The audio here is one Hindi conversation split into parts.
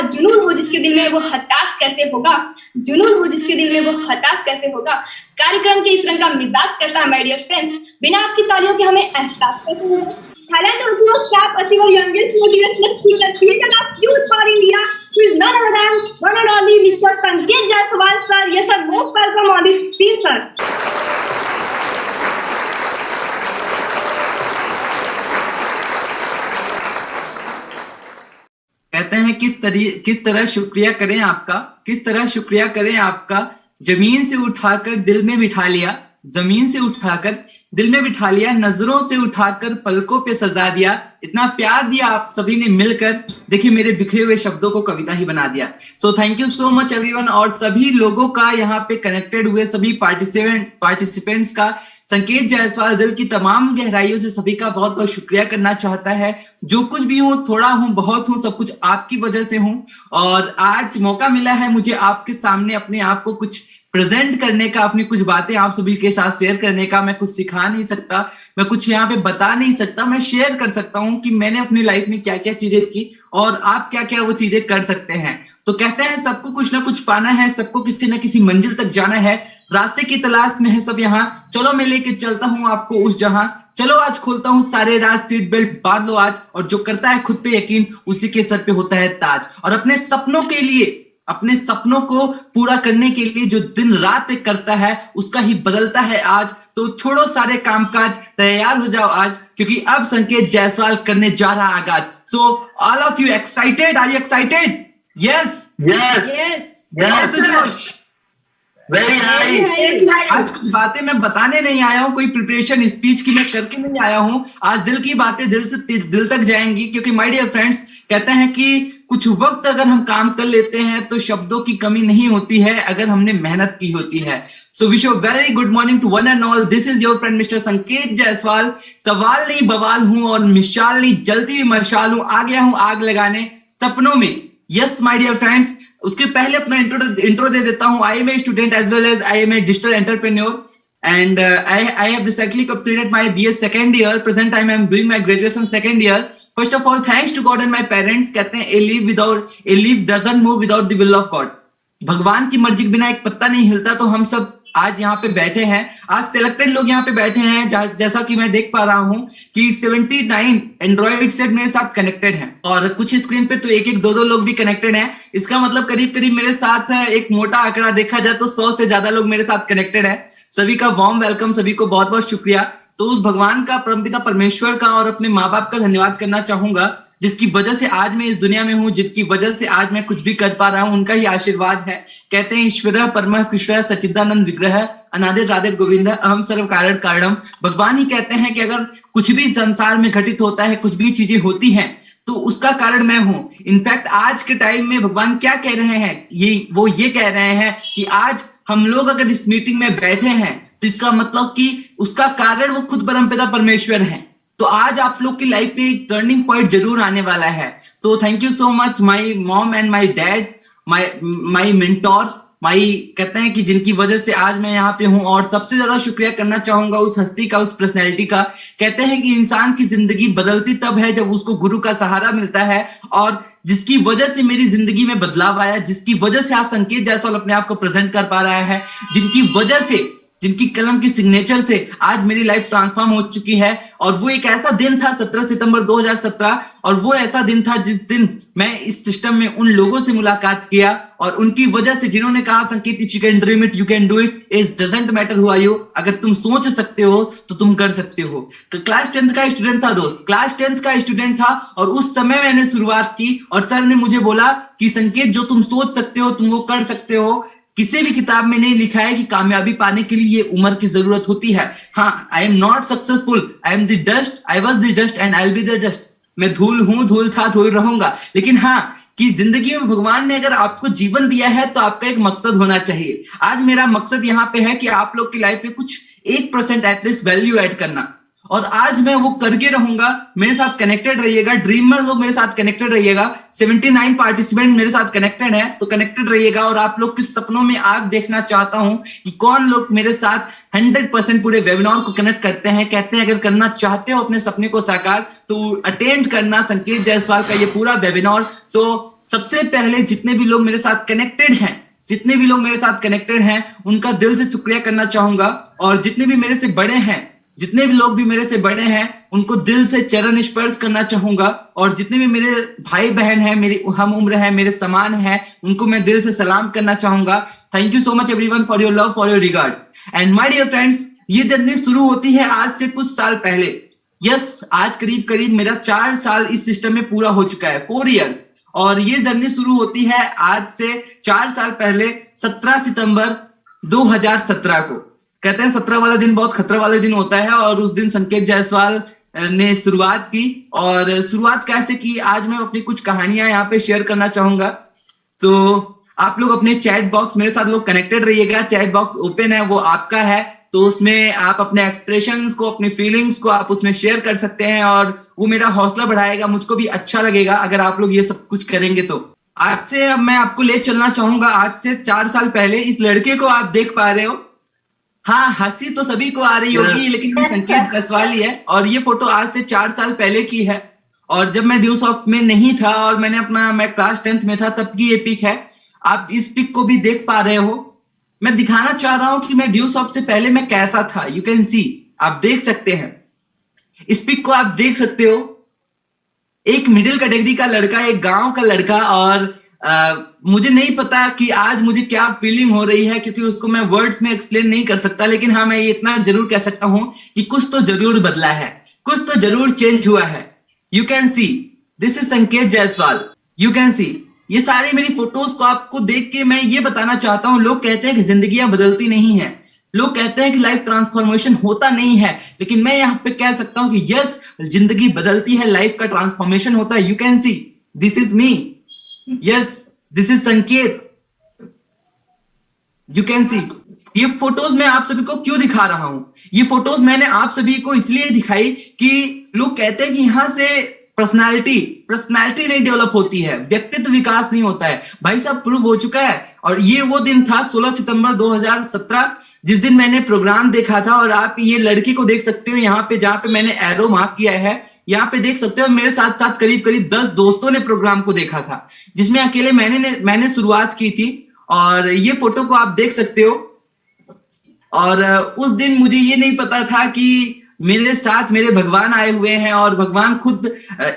जुनून हो जिसके दिल में वो हताश कैसे होगा, जुनून हो जिसके दिल में वो हताश कैसे होगा। कार्यक्रम के इस रंग का मिजाज कैसा है माय डियर फ्रेंड्स, बिना आपकी तालियों के हमें एहसास कैसे होगा। Talent also a sharp, achievable, youngest, motivational speaker, creator of Youth for India, who is none other than one and only Mr. Sanket Jaiswal sir. Yes sir, most welcome on this scene sir. कहते हैं किस तरह शुक्रिया करें आपका, किस तरह शुक्रिया करें आपका, जमीन से उठाकर दिल में बिठा लिया, जमीन से उठाकर दिल में बिठा लिया, नजरों से उठाकर पलकों पे सजा दिया, इतना प्यार दिया आप सभी ने मिलकर, देखिए मेरे बिखरे हुए शब्दों को कविता ही बना दिया। So thank you so much everyone. और सभी लोगों का यहाँ पे कनेक्टेड हुए सभी पार्टिसिपेंट्स का संकेत जायसवाल दिल की तमाम गहराइयों से सभी का बहुत बहुत शुक्रिया करना चाहता है। जो कुछ भी हूँ, थोड़ा हूँ, बहुत हूँ, सब कुछ आपकी वजह से हूँ। और आज मौका मिला है मुझे आपके सामने अपने आप को कुछ प्रेजेंट करने का, अपनी कुछ बातें आप सभी के साथ शेयर करने का। मैं कुछ सिखा नहीं सकता, मैं कुछ यहाँ पे बता नहीं सकता, मैं शेयर कर सकता हूँ कि मैंने अपनी लाइफ में क्या क्या चीजें की और आप क्या क्या वो चीजें कर सकते हैं। तो कहते हैं सबको कुछ ना कुछ पाना है, सबको किसी ना किसी मंजिल तक जाना है, रास्ते की तलाश में है सब यहाँ। चलो मैं लेके चलता हूँ आपको उस जहां, चलो आज खोलता हूँ सारे राज, सीट बेल्ट बांध लो आज। और जो करता है खुद पे यकीन, उसी के सर पे होता है ताज। और अपने सपनों के लिए, अपने सपनों को पूरा करने के लिए जो दिन रात एक करता है, उसका ही बदलता है आज। तो छोड़ो सारे कामकाज, तैयार हो जाओ आज, क्योंकि अब संकेत जायसवाल करने जा रहा आगाज। So all of you excited? Are you excited? Yes yes very high. आज कुछ बातें मैं बताने नहीं आया हूं, कोई प्रिपरेशन स्पीच की मैं करके नहीं आया हूं। आज दिल की बातें दिल से दिल तक जाएंगी, क्योंकि माय डियर फ्रेंड्स कहते हैं कि कुछ वक्त अगर हम काम कर लेते हैं तो शब्दों की कमी नहीं होती है अगर हमने मेहनत की होती है। So wish you very good morning to one and all. This is your friend mister Sanket Jaiswal. सवाल नहीं बवाल हूं और मिसाल नहीं जलती हुई मशाल हूं, आ गया हूं आग लगाने सपनों में। यस माय डियर फ्रेंड्स, उसके पहले अपना इंट्रो दे देता हूं। I am a student as well as I am a digital entrepreneur and I have recently completed my BS second year. Present time I am doing my graduation second year. First of all, thanks to God and my parents. कहते हैं a leaf doesn't move without the will of God. भगवान की मर्जी के बिना एक पत्ता नहीं हिलता। तो हम सब आज यहाँ पे बैठे हैं, आज सिलेक्टेड लोग यहाँ पे बैठे हैं, जैसा कि मैं देख पा रहा हूँ कि 79 एंड्रॉइड सेट मेरे साथ कनेक्टेड हैं और कुछ स्क्रीन पे तो एक दो लोग भी कनेक्टेड हैं। इसका मतलब करीब मेरे साथ एक मोटा आंकड़ा देखा जाए तो 100 से ज्यादा लोग मेरे साथ कनेक्टेड है। सभी का वार्म वेलकम, सभी को बहुत बहुत शुक्रिया। तो उस भगवान का, परमपिता परमेश्वर का और अपने माँ बाप का धन्यवाद करना चाहूंगा, जिसकी वजह से आज मैं इस दुनिया में हूँ, जिनकी वजह से आज मैं कुछ भी कर पा रहा हूँ, उनका ही आशीर्वाद है। कहते हैं ईश्वर परम कृष्ण सच्चिदानंद विग्रह अनादिर राधे गोविंद अहम सर्व कारण कारणम। भगवान ही कहते हैं कि अगर कुछ भी संसार में घटित होता है, कुछ भी चीजें होती हैं, तो उसका कारण मैं हूं। इनफैक्ट आज के टाइम में भगवान क्या कह रहे हैं, ये कह रहे हैं कि आज हम लोग अगर इस मीटिंग में बैठे हैं तो इसका मतलब कि उसका कारण वो खुद परमपिता परमेश्वर हैं। तो आज आप लोग की लाइफ में एक टर्निंग पॉइंट जरूर आने वाला है। तो thank you so much my mom and my dad, my mentor, कहते हैं कि जिनकी वजह से आज मैं यहाँ पे हूँ। और सबसे ज्यादा शुक्रिया करना चाहूंगा उस हस्ती का, उस पर्सनैलिटी का। कहते हैं कि इंसान की जिंदगी बदलती तब है जब उसको गुरु का सहारा मिलता है, और जिसकी वजह से मेरी जिंदगी में बदलाव आया, जिसकी वजह से आज संकेत जायसवाल अपने आप को प्रेजेंट कर पा रहा है, जिनकी वजह से, जिनकी कलम की सिग्नेचर से आज मेरी लाइफ ट्रांसफॉर्म हो चुकी है। और वो एक ऐसा दिन था 17 सितंबर 2017, और वो ऐसा दिन था जिस दिन मैं इस सिस्टम में उन लोगों से मुलाकात किया, और उनकी वजह से जिन्होंने कहा Sanket if you can dream it you can do it, it doesn't matter who are you. अगर तुम सोच सकते हो तो तुम कर सकते हो। क्लास 10th का स्टूडेंट था दोस्त, क्लास 10th का स्टूडेंट था, और उस समय मैंने शुरुआत की और सर ने मुझे बोला कि संकेत जो तुम सोच सकते हो तुम वो कर सकते हो। किसी भी किताब में नहीं लिखा है कि कामयाबी पाने के लिए ये उम्र की जरूरत होती है। हाँ, I am not successful, I am the dust, I was the dust and I will be the dust. मैं धूल हूं, धूल था, धूल रहूंगा। लेकिन हाँ, कि जिंदगी में भगवान ने अगर आपको जीवन दिया है तो आपका एक मकसद होना चाहिए। आज मेरा मकसद यहाँ पे है कि आप लोग की लाइफ में कुछ 1% एटलीस्ट वैल्यू ऐड करना, और आज मैं वो करके रहूंगा। मेरे साथ कनेक्टेड रहिएगा, ड्रीमर लोग मेरे साथ कनेक्टेड रहिएगा। 79 पार्टिसिपेंट मेरे साथ कनेक्टेड है, तो कनेक्टेड रहिएगा। और आप लोग के सपनों में आग देखना चाहता हूं कि कौन लोग मेरे साथ 100% पूरे वेबिनार को कनेक्ट करते हैं। कहते हैं अगर करना चाहते हो अपने सपने को साकार तो अटेंड करना संकेत जायसवाल का ये पूरा वेबिनार। सो सबसे पहले जितने भी लोग मेरे साथ कनेक्टेड हैं उनका दिल से शुक्रिया करना चाहूंगा, और जितने भी मेरे से बड़े हैं उनको दिल से चरण स्पर्श करना चाहूंगा, और जितने भी मेरे भाई बहन हैं, मेरी हम उम्र है, मेरे समान है, उनको मैं दिल से सलाम करना चाहूंगा। Thank you so much everyone for your love, for your regards. And my dear friends, ये जर्नी शुरू होती है आज से कुछ साल पहले। यस, आज करीब करीब मेरा 4 साल इस सिस्टम में पूरा हो चुका है, 4 इयर्स। और ये जर्नी शुरू होती है आज से 4 साल पहले 17 सितंबर 2017 को। कहते हैं 17 वाला दिन बहुत खतरा वाला दिन होता है, और उस दिन संकेत जायसवाल ने शुरुआत की। और शुरुआत कैसे की, आज मैं अपनी कुछ कहानियां यहाँ पे शेयर करना चाहूंगा। तो आप लोग अपने चैट बॉक्स, मेरे साथ लोग कनेक्टेड रहिएगा, चैट बॉक्स ओपन है, वो आपका है, तो उसमें आप अपने एक्सप्रेशंस को, अपनी फीलिंग्स को आप उसमें शेयर कर सकते हैं, और वो मेरा हौसला बढ़ाएगा, मुझको भी अच्छा लगेगा अगर आप लोग ये सब कुछ करेंगे। तो आज से अब मैं आपको ले चलना चाहूंगा आज से 4 साल पहले। इस लड़के को आप देख पा रहे हो, हाँ, हंसी तो सभी को आ रही होगी, लेकिन ये संकेत जायसवाल ही है, और ये फोटो आज से 4 साल पहले की है। और जब मैं ड्यूसॉफ्ट में नहीं था और मैं क्लास 10th में था, तब की ये पिक है। आप इस पिक को भी देख पा रहे हो। मैं दिखाना चाह रहा हूं कि मैं ड्यूसॉफ्ट से पहले मैं कैसा था। यू कैन सी, आप देख सकते हैं इस पिक को, आप देख सकते हो। एक मिडिल कैटेगरी का लड़का, एक गांव का लड़का, और मुझे नहीं पता कि आज मुझे क्या फीलिंग हो रही है, क्योंकि उसको मैं वर्ड्स में एक्सप्लेन नहीं कर सकता। लेकिन हाँ, मैं ये इतना जरूर कह सकता हूं कि कुछ तो जरूर बदला है, कुछ तो जरूर चेंज हुआ है। You can C, this is संकेत जायसवाल। यू कैन सी, ये सारी मेरी फोटोज को आपको देख के मैं ये बताना चाहता हूं, लोग कहते हैं कि जिंदगियां बदलती नहीं है, लोग कहते हैं कि लाइफ ट्रांसफॉर्मेशन होता नहीं है, लेकिन मैं यहाँ पे कह सकता हूं कि यस, जिंदगी बदलती है, लाइफ का ट्रांसफॉर्मेशन होता है। You can C, this is me, yes, this is संकेत। यू कैन सी, ये फोटोज मैं आप सभी को क्यों दिखा रहा हूं? ये फोटोज मैंने आप सभी को इसलिए दिखाई कि लोग कहते हैं कि यहां से पर्सनालिटी नहीं डेवलप होती है, व्यक्तित्व विकास नहीं होता है। भाई साहब, प्रूव हो चुका है। और ये वो दिन था 16 सितंबर 2017, जिस दिन मैंने प्रोग्राम देखा था। और आप ये लड़की को देख सकते हो यहाँ पे, जहां पे मैंने एरो मार्क किया है, यहाँ पे देख सकते हो। मेरे साथ साथ करीब करीब 10 दोस्तों ने प्रोग्राम को देखा था, जिसमें अकेले मैंने शुरुआत की थी। और ये फोटो को आप देख सकते हो। और उस दिन मुझे ये नहीं पता था कि मेरे साथ मेरे भगवान आए हुए हैं, और भगवान खुद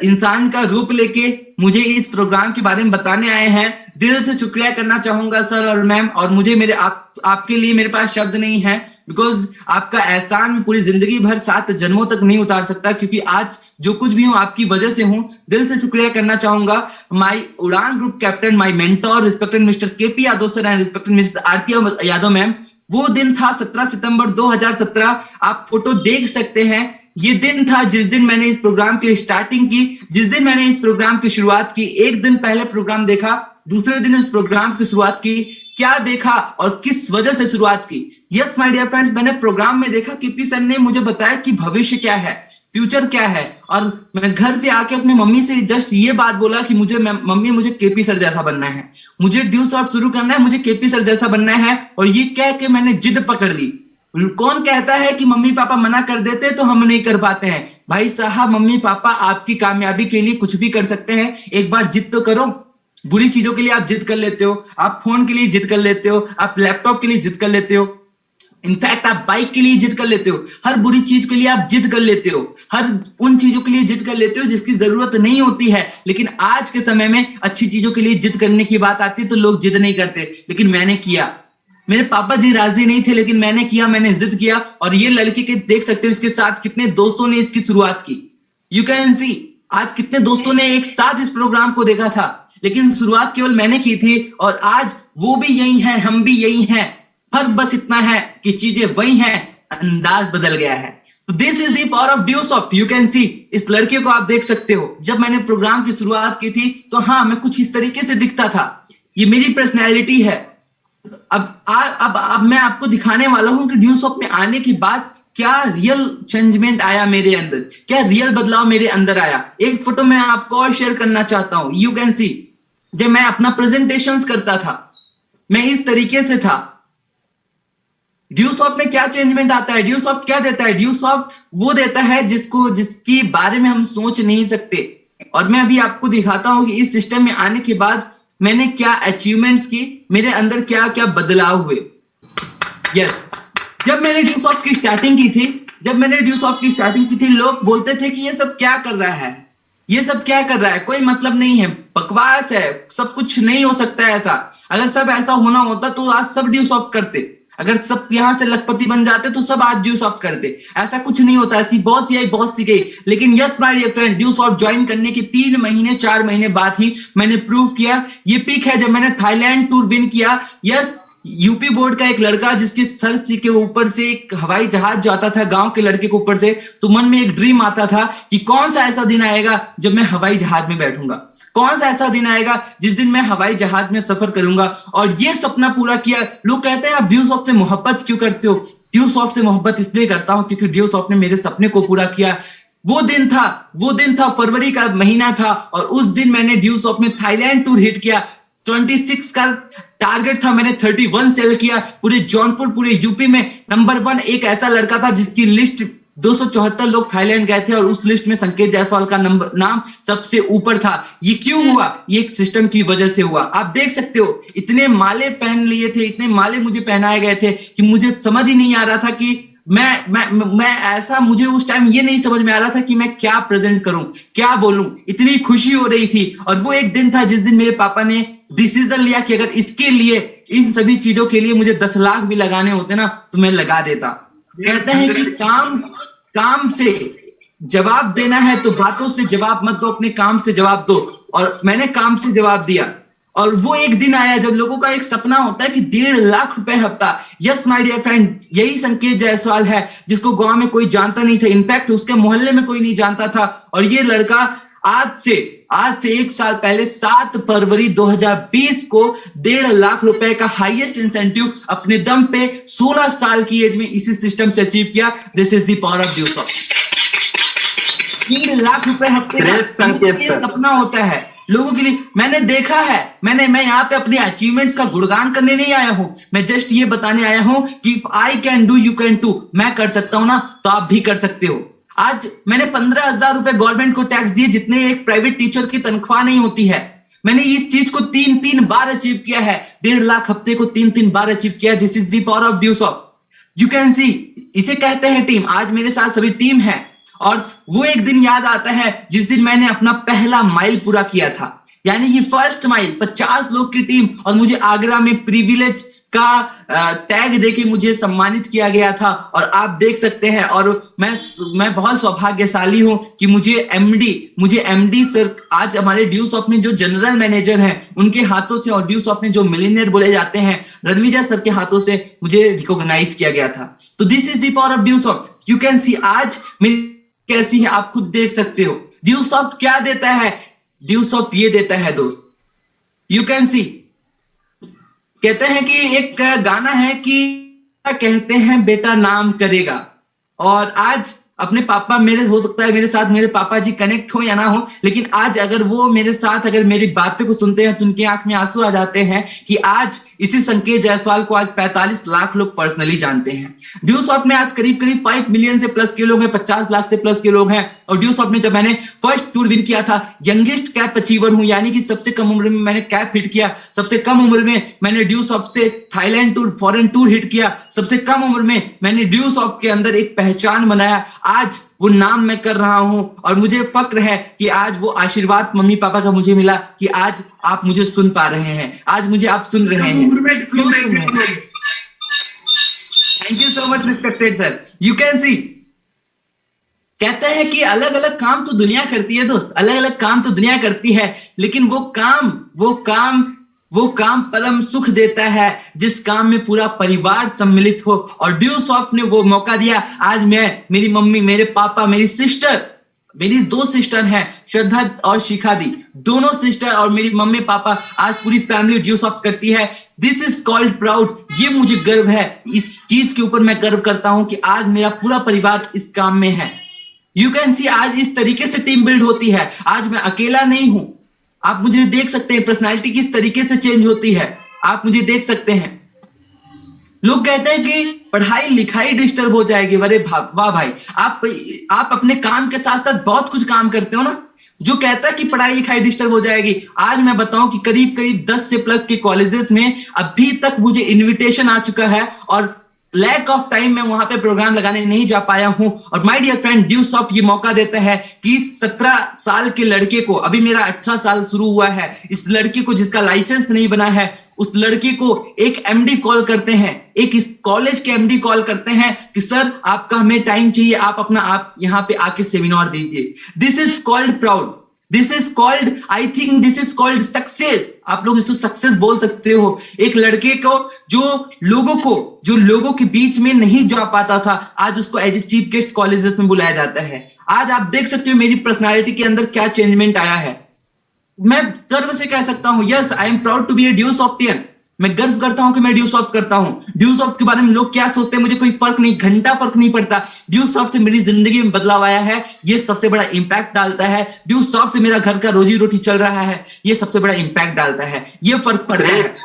इंसान का रूप लेके मुझे इस प्रोग्राम के बारे में बताने आए हैं। दिल से शुक्रिया करना चाहूंगा सर और मैम। और मुझे आपके लिए मेरे पास शब्द नहीं है, बिकॉज आपका एहसान मैं पूरी जिंदगी भर 7 जन्मों तक नहीं उतार सकता, क्योंकि आज जो कुछ भी हूं आपकी वजह से हूं। दिल से शुक्रिया करना चाहूंगा माई उड़ान group captain, my mentor respected mister KP Yadav sir and respected Mrs Aarti Yadav ma'am. वो दिन था 17 सितंबर 2017। आप फोटो देख सकते हैं। ये दिन था जिस दिन मैंने इस प्रोग्राम की स्टार्टिंग की, जिस दिन मैंने इस प्रोग्राम की शुरुआत की। एक दिन पहले प्रोग्राम देखा, दूसरे दिन इस प्रोग्राम की शुरुआत की। क्या देखा और किस वजह से शुरुआत की? यस माय डियर फ्रेंड्स, मैंने प्रोग्राम में देखा केपी सर ने मुझे बताया कि भविष्य क्या है, फ्यूचर क्या है। और मैं घर पे आके अपनी मम्मी से जस्ट ये बात बोला कि मम्मी मुझे केपी सर जैसा बनना है, मुझे ड्यूसॉफ्ट शुरू करना है, मुझे केपी सर जैसा बनना है। और ये कह के मैंने जिद पकड़ ली। कौन कहता है कि मम्मी पापा मना कर देते तो हम नहीं कर पाते हैं? भाई साहब, मम्मी पापा आपकी कामयाबी के लिए कुछ भी कर सकते हैं। एक बार जिद तो करो। बुरी चीजों के लिए आप जिद कर लेते हो, आप फोन के लिए जिद कर लेते हो, आप लैपटॉप के लिए जिद कर लेते हो, इनफैक्ट आप बाइक के लिए जिद कर लेते हो। हर बुरी चीज के लिए आप जिद कर लेते हो, हर उन चीजों के लिए जिद कर लेते हो जिसकी जरूरत नहीं होती है। लेकिन आज के समय में अच्छी चीजों के लिए जिद करने की बात आती है तो लोग जिद नहीं करते, लेकिन मैंने किया। मेरे पापा जी राजी नहीं थे, लेकिन मैंने किया, मैंने जिद किया। और ये लड़की के देख सकते हो इसके साथ कितने दोस्तों ने इसकी शुरुआत की। यू कैन सी, आज कितने दोस्तों ने एक साथ इस प्रोग्राम को देखा था, लेकिन शुरुआत केवल मैंने की थी। और आज वो भी यही है, हम भी यही हैं। फर्क बस इतना है कि चीजें वही हैं, अंदाज बदल गया है। तो this is the power of Dusoft. You can see, इस लड़के को आप देख सकते हो। जब मैंने प्रोग्राम की शुरुआत की थी तो हाँ, मैं कुछ इस तरीके से दिखता था। ये मेरी पर्सनैलिटी है। अब मैं आपको दिखाने वाला हूं कि ड्यूसॉफ्ट में आने के बाद क्या रियल चेंजमेंट आया मेरे अंदर, क्या रियल बदलाव मेरे अंदर आया। एक फोटो मैं आपको और शेयर करना चाहता हूं। यू कैन सी, जब मैं अपना प्रेजेंटेशंस करता था, मैं इस तरीके से था। ड्यूसॉफ्ट में क्या चेंजमेंट आता है? ड्यूसॉफ्ट क्या देता है? ड्यूसॉफ्ट वो देता है जिसकी बारे में हम सोच नहीं सकते। और मैं अभी आपको दिखाता हूं कि इस सिस्टम में आने के बाद मैंने क्या अचीवमेंट्स की, मेरे अंदर क्या क्या बदलाव हुए। यस, जब मैंने ड्यूसॉफ्ट की स्टार्टिंग की थी, लोग बोलते थे कि ये सब क्या कर रहा है, कोई मतलब नहीं है, बकवास है, सब कुछ नहीं हो सकता है ऐसा। अगर सब ऐसा होना होता तो आज सब ड्यूसॉफ्ट करते, अगर सब यहां से लखपति बन जाते तो सब आज ड्यूसॉफ्ट करते। ऐसा कुछ नहीं होता, ऐसी बॉस आई बॉस सी गई। लेकिन yes my dear friend, Dusoft join करने के 3 महीने 4 महीने बाद ही मैंने प्रूव किया। ये पीक है जब मैंने थाईलैंड टूर विन किया। यस, यूपी बोर्ड का एक लड़का जिसके सर के ऊपर से एक हवाई जहाज जाता था गांव के लड़के के ऊपर से, तो मन में एक ड्रीम आता था कि कौन सा ऐसा दिन आएगा जब मैं हवाई जहाज में बैठूंगा, कौन सा ऐसा दिन आएगा जिस दिन मैं हवाई जहाज में सफर करूंगा, और ये सपना पूरा किया। लोग कहते हैं आप ड्यूसॉफ्ट से मोहब्बत क्यों करते हो? ड्यूसॉफ्ट से मोहब्बत इसलिए करता हूं क्योंकि ड्यूसॉफ्ट ने मेरे सपने को पूरा किया। वो दिन था फरवरी का महीना था, और उस दिन मैंने ड्यूसॉफ्ट में थाईलैंड टूर हिट किया। 26 का टारगेट था, मैंने 31 सेल किया। पूरे जौनपुर, पूरे यूपी में नंबर 1 एक ऐसा लड़का था जिसकी लिस्ट 274 लोग थाईलैंड गए थे, और उस लिस्ट में संकेत जायसवाल का नाम सबसे ऊपर था। ये क्यों हुआ? ये एक सिस्टम की वजह से हुआ। आप देख सकते हो, इतने माले पहन लिए थे, इतने माले मुझे पहनाए गए थे कि मुझे समझ ही नहीं आ रहा था कि मैं ऐसा, मुझे उस टाइम ये नहीं समझ में आ रहा था कि मैं क्या प्रेजेंट करूं, क्या बोलूं। इतनी खुशी हो रही थी। और वो एक दिन था जिस दिन मेरे पापा ने डिसीजन लिया कि अगर इसके लिए, इन सभी चीजों के लिए मुझे 10 लाख भी लगाने होते ना तो मैं लगा देता। कहते हैं कि काम से जवाब देना है तो बातों से जवाब मत दो, अपने काम से जवाब दो। और मैंने काम से जवाब दिया। और वो एक दिन आया जब लोगों का एक सपना होता है कि 1.5 लाख रुपए हफ्ता। यस माय डियर फ्रेंड, यही संकेत जायसवाल है जिसको गांव में कोई जानता नहीं था, इनफैक्ट उसके मोहल्ले में कोई नहीं जानता था। और ये लड़का आज से 1 साल पहले 7 फरवरी 2020 को 1.5 लाख रुपए का हाईएस्ट इंसेंटिव अपने दम पे 16 साल की एज में इसी सिस्टम से अचीव किया। This is the power of Dusoft. 1.5 lakh रुपए हफ्ते का सपना होता है लोगों के लिए। मैंने देखा है, मैं यहाँ पे अपने अचीवमेंट्स का गुणगान करने नहीं आया हूं, मैं जस्ट ये बताने आया हूं कि if I can do you can too. मैं कर सकता हूं ना तो आप भी कर सकते हो। आज मैंने 15,000 रुपए गवर्नमेंट को टैक्स दिए जितने एक प्राइवेट टीचर की तनख्वाह नहीं होती है। मैंने इस चीज को 3 बार अचीव किया है। 1.5 लाख हफ्ते को 3 बार अचीव किया। This is the power of Dusoft. You can see, इसे कहते हैं टीम। आज मेरे साथ सभी टीम है। और वो एक दिन याद आता है जिस दिन मैंने अपना पहला माइल पूरा किया था, यानी कि फर्स्ट माइल। 50 लोग की टीम, और मुझे आगरा में प्रिविलेज का टैग देके मुझे सम्मानित किया गया था। और आप देख सकते हैं, और मैं बहुत सौभाग्यशाली हूं कि मुझे एमडी सर, आज हमारे ड्यूसॉफ्ट में जो जनरल मैनेजर हैं उनके हाथों से, और ड्यूसॉफ्ट में जो मिलियनियर बोले जाते हैं रणविजय सर के हाथों से मुझे रिकॉग्नाइज किया गया था। तो this is the power of Dusoft. You can see आज मेरी कैसी है, आप खुद देख सकते हो। ड्यूसॉफ्ट क्या देता है? ड्यूसॉफ्ट ये देता है दोस्त, यू कैन सी। कहते हैं कि एक गाना है कि कहते हैं बेटा नाम करेगा। और आज अपने पापा, मेरे हो सकता है मेरे साथ मेरे पापा जी कनेक्ट हो या ना हो, लेकिन आज अगर वो मेरे साथ अगर मेरी बातें को सुनते हैं तो उनकी आंख में आंसू आ जाते हैं कि आज इसी संकेत जायसवाल को आज 45 लाख लोग पर्सनली जानते हैं। ड्यूसॉफ्ट में आज करीब 5 मिलियन से प्लस के लोग हैं, 50 लाख से प्लस के लोग हैं। और ड्यूसॉफ्ट में जब मैंने फर्स्ट टूर विन किया था, यंगेस्ट कैप अचीवर हूं, यानी कि सबसे कम उम्र में मैंने कैप हिट किया। सबसे कम उम्र में मैंने ड्यूसॉफ्ट से Thailand tour, foreign tour hit किया। सबसे कम उम्र में मैंने ड्यूसॉफ्ट के अंदर एक पहचान बनाया। आज वो नाम मैं कर रहा हूं, और मुझे फक्र है कि आज वो आशीर्वाद मम्मी पापा का मुझे मिला कि आज आप मुझे सुन पा रहे हैं, आज मुझे आप सुन रहे हैं। Thank you so much respected sir. You can सी, कहते हैं कि अलग अलग काम तो दुनिया करती है दोस्त, अलग अलग काम तो दुनिया करती है, लेकिन वो काम परम सुख देता है जिस काम में पूरा परिवार सम्मिलित हो। और ड्यूसॉफ्ट ने वो मौका दिया। आज मैं, मेरी मम्मी, मेरे पापा, मेरी सिस्टर, मेरी 2 सिस्टर हैं, श्रद्धा और शिखा दी, दोनों सिस्टर और मेरी मम्मी पापा, आज पूरी फैमिली ड्यूसॉफ्ट करती है। This is called proud. ये मुझे गर्व है, इस चीज के ऊपर मैं गर्व करता हूं कि आज मेरा पूरा परिवार इस काम में है। यू कैन सी, आज इस तरीके से टीम बिल्ड होती है। आज मैं अकेला नहीं हूं। आप मुझे देख सकते हैं, पर्सनालिटी किस तरीके से चेंज होती है, आप मुझे देख सकते हैं। लोग कहते हैं कि पढ़ाई लिखाई डिस्टर्ब हो जाएगी। अरे वाह भाई, आप अपने काम के साथ साथ बहुत कुछ काम करते हो ना। जो कहता है कि पढ़ाई लिखाई डिस्टर्ब हो जाएगी। आज मैं बताऊं कि करीब करीब 10 से प्लस के कॉलेजेस में अभी तक मुझे इनविटेशन आ चुका है और लैक ऑफ टाइम मैं वहां पे प्रोग्राम लगाने नहीं जा पाया हूं। और my dear friend, Dew Soft ये मौका देता है कि 17 साल के लड़के को, अभी मेरा 18 साल शुरू हुआ है, इस लड़के को जिसका लाइसेंस नहीं बना है, उस लड़के को एक एमडी कॉल करते हैं, एक इस कॉलेज के एमडी कॉल करते हैं कि सर आपका हमें टाइम चाहिए, आप यहाँ पे आके सेमिनार दीजिए। This is called proud, this is called, I think this is called success. आप लोग इसको सक्सेस बोल सकते हो। एक लड़के को जो लोगों के बीच में नहीं जा पाता था, आज उसको as a chief guest colleges में बुलाया जाता है। आज आप देख सकते हो मेरी पर्सनालिटी के अंदर क्या चेंजमेंट आया है। मैं गर्व से कह सकता हूं, yes I am proud to be a Dusoftian. मैं गर्व करता हूं कि मैं ड्यू सॉफ्ट करता हूं। ड्यू सॉफ्ट के बारे में लोग क्या सोचते हैं मुझे कोई फर्क नहीं, घंटा फर्क नहीं पड़ता। ड्यू सॉफ्ट से मेरी जिंदगी में बदलाव आया है, ये सबसे बड़ा इंपैक्ट डालता है। ड्यू सॉफ्ट से मेरा घर का रोजी रोटी चल रहा है, ये सबसे बड़ा इंपैक्ट डालता है, ये फर्क पड़ता है।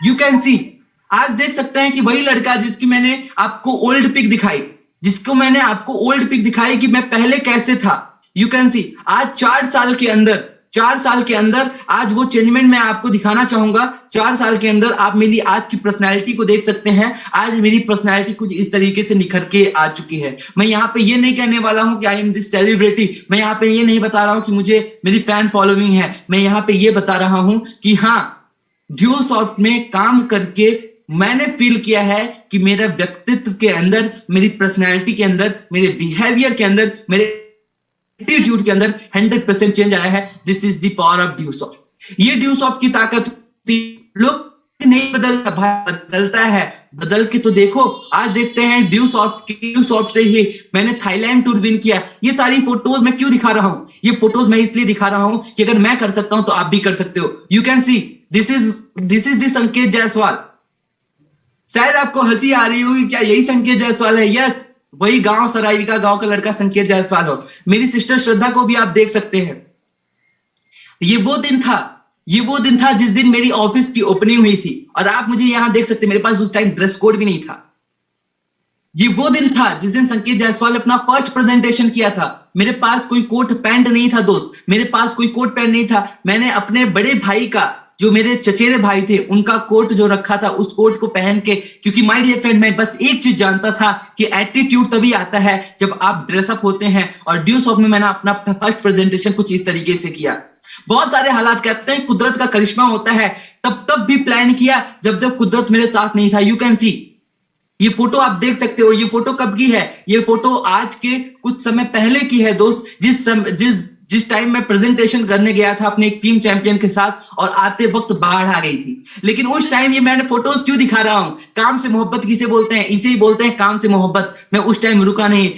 यू कैन सी, आज देख सकते हैं कि वही लड़का जिसकी मैंने आपको ओल्ड पिक दिखाई, कि मैं पहले कैसे था। यू कैन सी, आज 4 साल के अंदर आज वो चेंजमेंट मैं आपको दिखाना चाहूंगा। 4 साल के अंदर आप मेरी आज की पर्सनैलिटी को देख सकते हैं। आज मेरी पर्सनैलिटी कुछ इस तरीके से निखर के आ चुकी है। मैं यहाँ पे ये नहीं कहने वाला हूं कि आई एम दिस सेलिब्रिटी, मैं यहाँ पे ये नहीं बता रहा हूं कि मुझे मेरी फैन फॉलोइंग है। मैं यहाँ पे ये बता रहा हूं कि हाँ, ड्यू सॉफ्ट में काम करके मैंने फील किया है कि मेरा व्यक्तित्व के अंदर, मेरी पर्सनैलिटी के अंदर, मेरे बिहेवियर के अंदर, मेरे एटीट्यूड के अंदर 100% चेंज आया है। This is the power of due Soft. ये ड्यू सॉफ्ट की ताकत थी। लोग नहीं बदलता है, बदल के तो देखो। आज देखते हैं ड्यू सॉफ्ट से ही मैंने थाईलैंड टूर विन किया। ये सारी फोटोज मैं क्यों दिखा रहा हूं? ये फोटोज मैं इसलिए दिखा रहा हूं कि अगर मैं कर सकता हूं तो आप भी कर सकते हो। You can C, this is the संकेत जायसवाल। शायद आपको हंसी आ रही होगी, क्या यही संकेत जायसवाल है? यस, वही गांव सरायविका गांव का लड़का संकेत जायसवाल हो। मेरी सिस्टर श्रद्धा को भी आप देख सकते हैं। ये वो दिन था जिस दिन मेरी ऑफिस की ओपनिंग हुई थी और आप मुझे यहां देख सकते हैं। मेरे पास उस टाइम ड्रेस कोड भी नहीं था। ये वो दिन था जिस दिन संकेत जायसवाल अपना फर्स्ट प्रेजेंटेशन किया था। मेरे पास कोई कोट पैंट नहीं था दोस्त, मेरे पास कोई कोट पैंट नहीं था। मैंने अपने बड़े भाई का, जो मेरे चचेरे भाई थे, उनका कोट जो रखा था, उस कोट को पहन के, क्योंकि माय डियर फ्रेंड मैं बस एक चीज जानता था कि एटीट्यूड तभी आता है जब आप ड्रेसअप होते हैं। और ड्यू सॉफ्ट में मैंने अपना फर्स्ट प्रेजेंटेशन कुछ इस तरीके से किया। बहुत सारे हालात कहते हैं कुदरत का करिश्मा होता है, तब भी प्लान किया जब कुदरत मेरे साथ नहीं था। यू कैन सी, ये फोटो आप देख सकते हो। ये फोटो कब की है? ये फोटो आज के कुछ समय पहले की है दोस्त। जिस टाइम मैं प्रेजेंटेशन करने गया था अपने एक टीम चैंपियन के साथ और आते वक्त बाढ़ आ गई थी। लेकिन उस टाइम ये मैंने फोटोज क्यों दिखा रहा हूं? काम से मोहब्बत किसे बोलते हैं? इसे ही बोलते हैं काम से मोहब्बत। मैं उस टाइम रुका नहीं।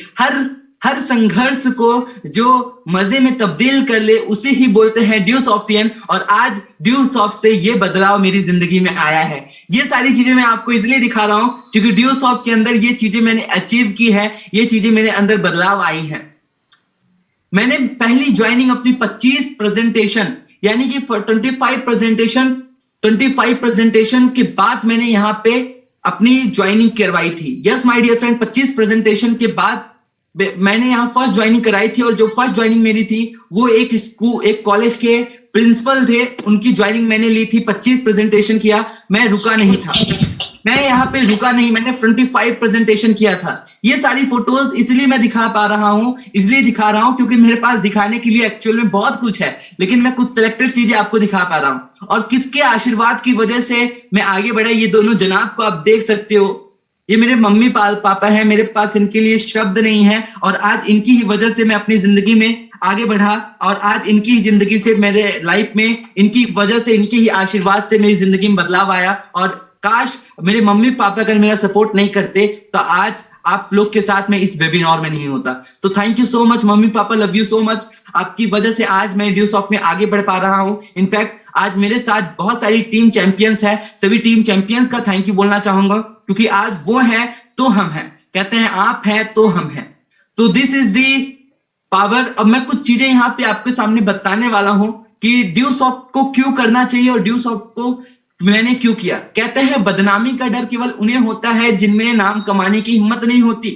हर संघर्ष को जो मजे में तब्दील कर ले उसे ही बोलते हैं ड्यू सॉफ्टियन। और आज ड्यू सॉफ्ट से ये बदलाव मेरी जिंदगी में आया है। ये सारी चीजें मैं आपको इसलिए दिखा रहा हूं क्योंकि ड्यू सॉफ्ट के अंदर ये चीजें मैंने अचीव की है, ये चीजें मेरे अंदर बदलाव आई हैं। मैंने पहली ज्वाइनिंग अपनी 25 प्रेजेंटेशन यानी कि 25 प्रेजेंटेशन के बाद मैंने यहाँ पे अपनी ज्वाइनिंग करवाई थी। Yes my dear friend, 25 presentation के बाद मैंने यहाँ फर्स्ट ज्वाइनिंग कराई थी। और जो फर्स्ट ज्वाइनिंग मेरी थी वो एक कॉलेज के प्रिंसिपल थे, उनकी ज्वाइनिंग मैंने ली थी। 25 प्रेजेंटेशन किया, मैं रुका नहीं था। मैं यहाँ पे रुका नहीं, मैंने 25 प्रेजेंटेशन किया था। ये सारी फोटोज इसलिए मैं दिखा रहा हूं क्योंकि मेरे पास दिखाने के लिए एक्चुअल में बहुत कुछ है, लेकिन मैं कुछ सिलेक्टेड चीजें आपको दिखा पा रहा हूं। और किसके आशीर्वाद की वजह से मैं आगे बढ़ा, ये दोनों जनाब को आप देख सकते हो। ये मेरे मम्मी पापा है, मेरे पास इनके लिए शब्द नहीं है। और आज इनकी ही वजह से मैं अपनी जिंदगी में आगे बढ़ा और आज इनकी ही जिंदगी से, मेरे लाइफ में इनकी वजह से, इनकी ही आशीर्वाद से मेरी जिंदगी में बदलाव आया। और काश मेरे मम्मी पापा अगर मेरा सपोर्ट नहीं करते तो आज आप लोग के साथ में इस वेबिनार में नहीं होता। तो thank you so much mummy papa, love you so much. आपकी वजह से आज मैं ड्यू सॉफ्ट में आगे बढ़ पा रहा हूं। इनफैक्ट आज मेरे साथ बहुत सारी टीम चैंपियंस है। सभी टीम चैंपियंस का थैंक यू बोलना चाहूंगा क्योंकि आज वो है तो हम हैं। कहते हैं आप हैं तो हम हैं। तो दिस इज दी पावर। अब मैं कुछ चीजें यहाँ पे आपके सामने बताने वाला हूं कि ड्यू सॉफ्ट को क्यों करना चाहिए और ड्यू सॉफ्ट को मैंने क्यों किया। कहते हैं बदनामी का डर केवल उन्हें होता है जिनमें नाम कमाने की हिम्मत नहीं होती।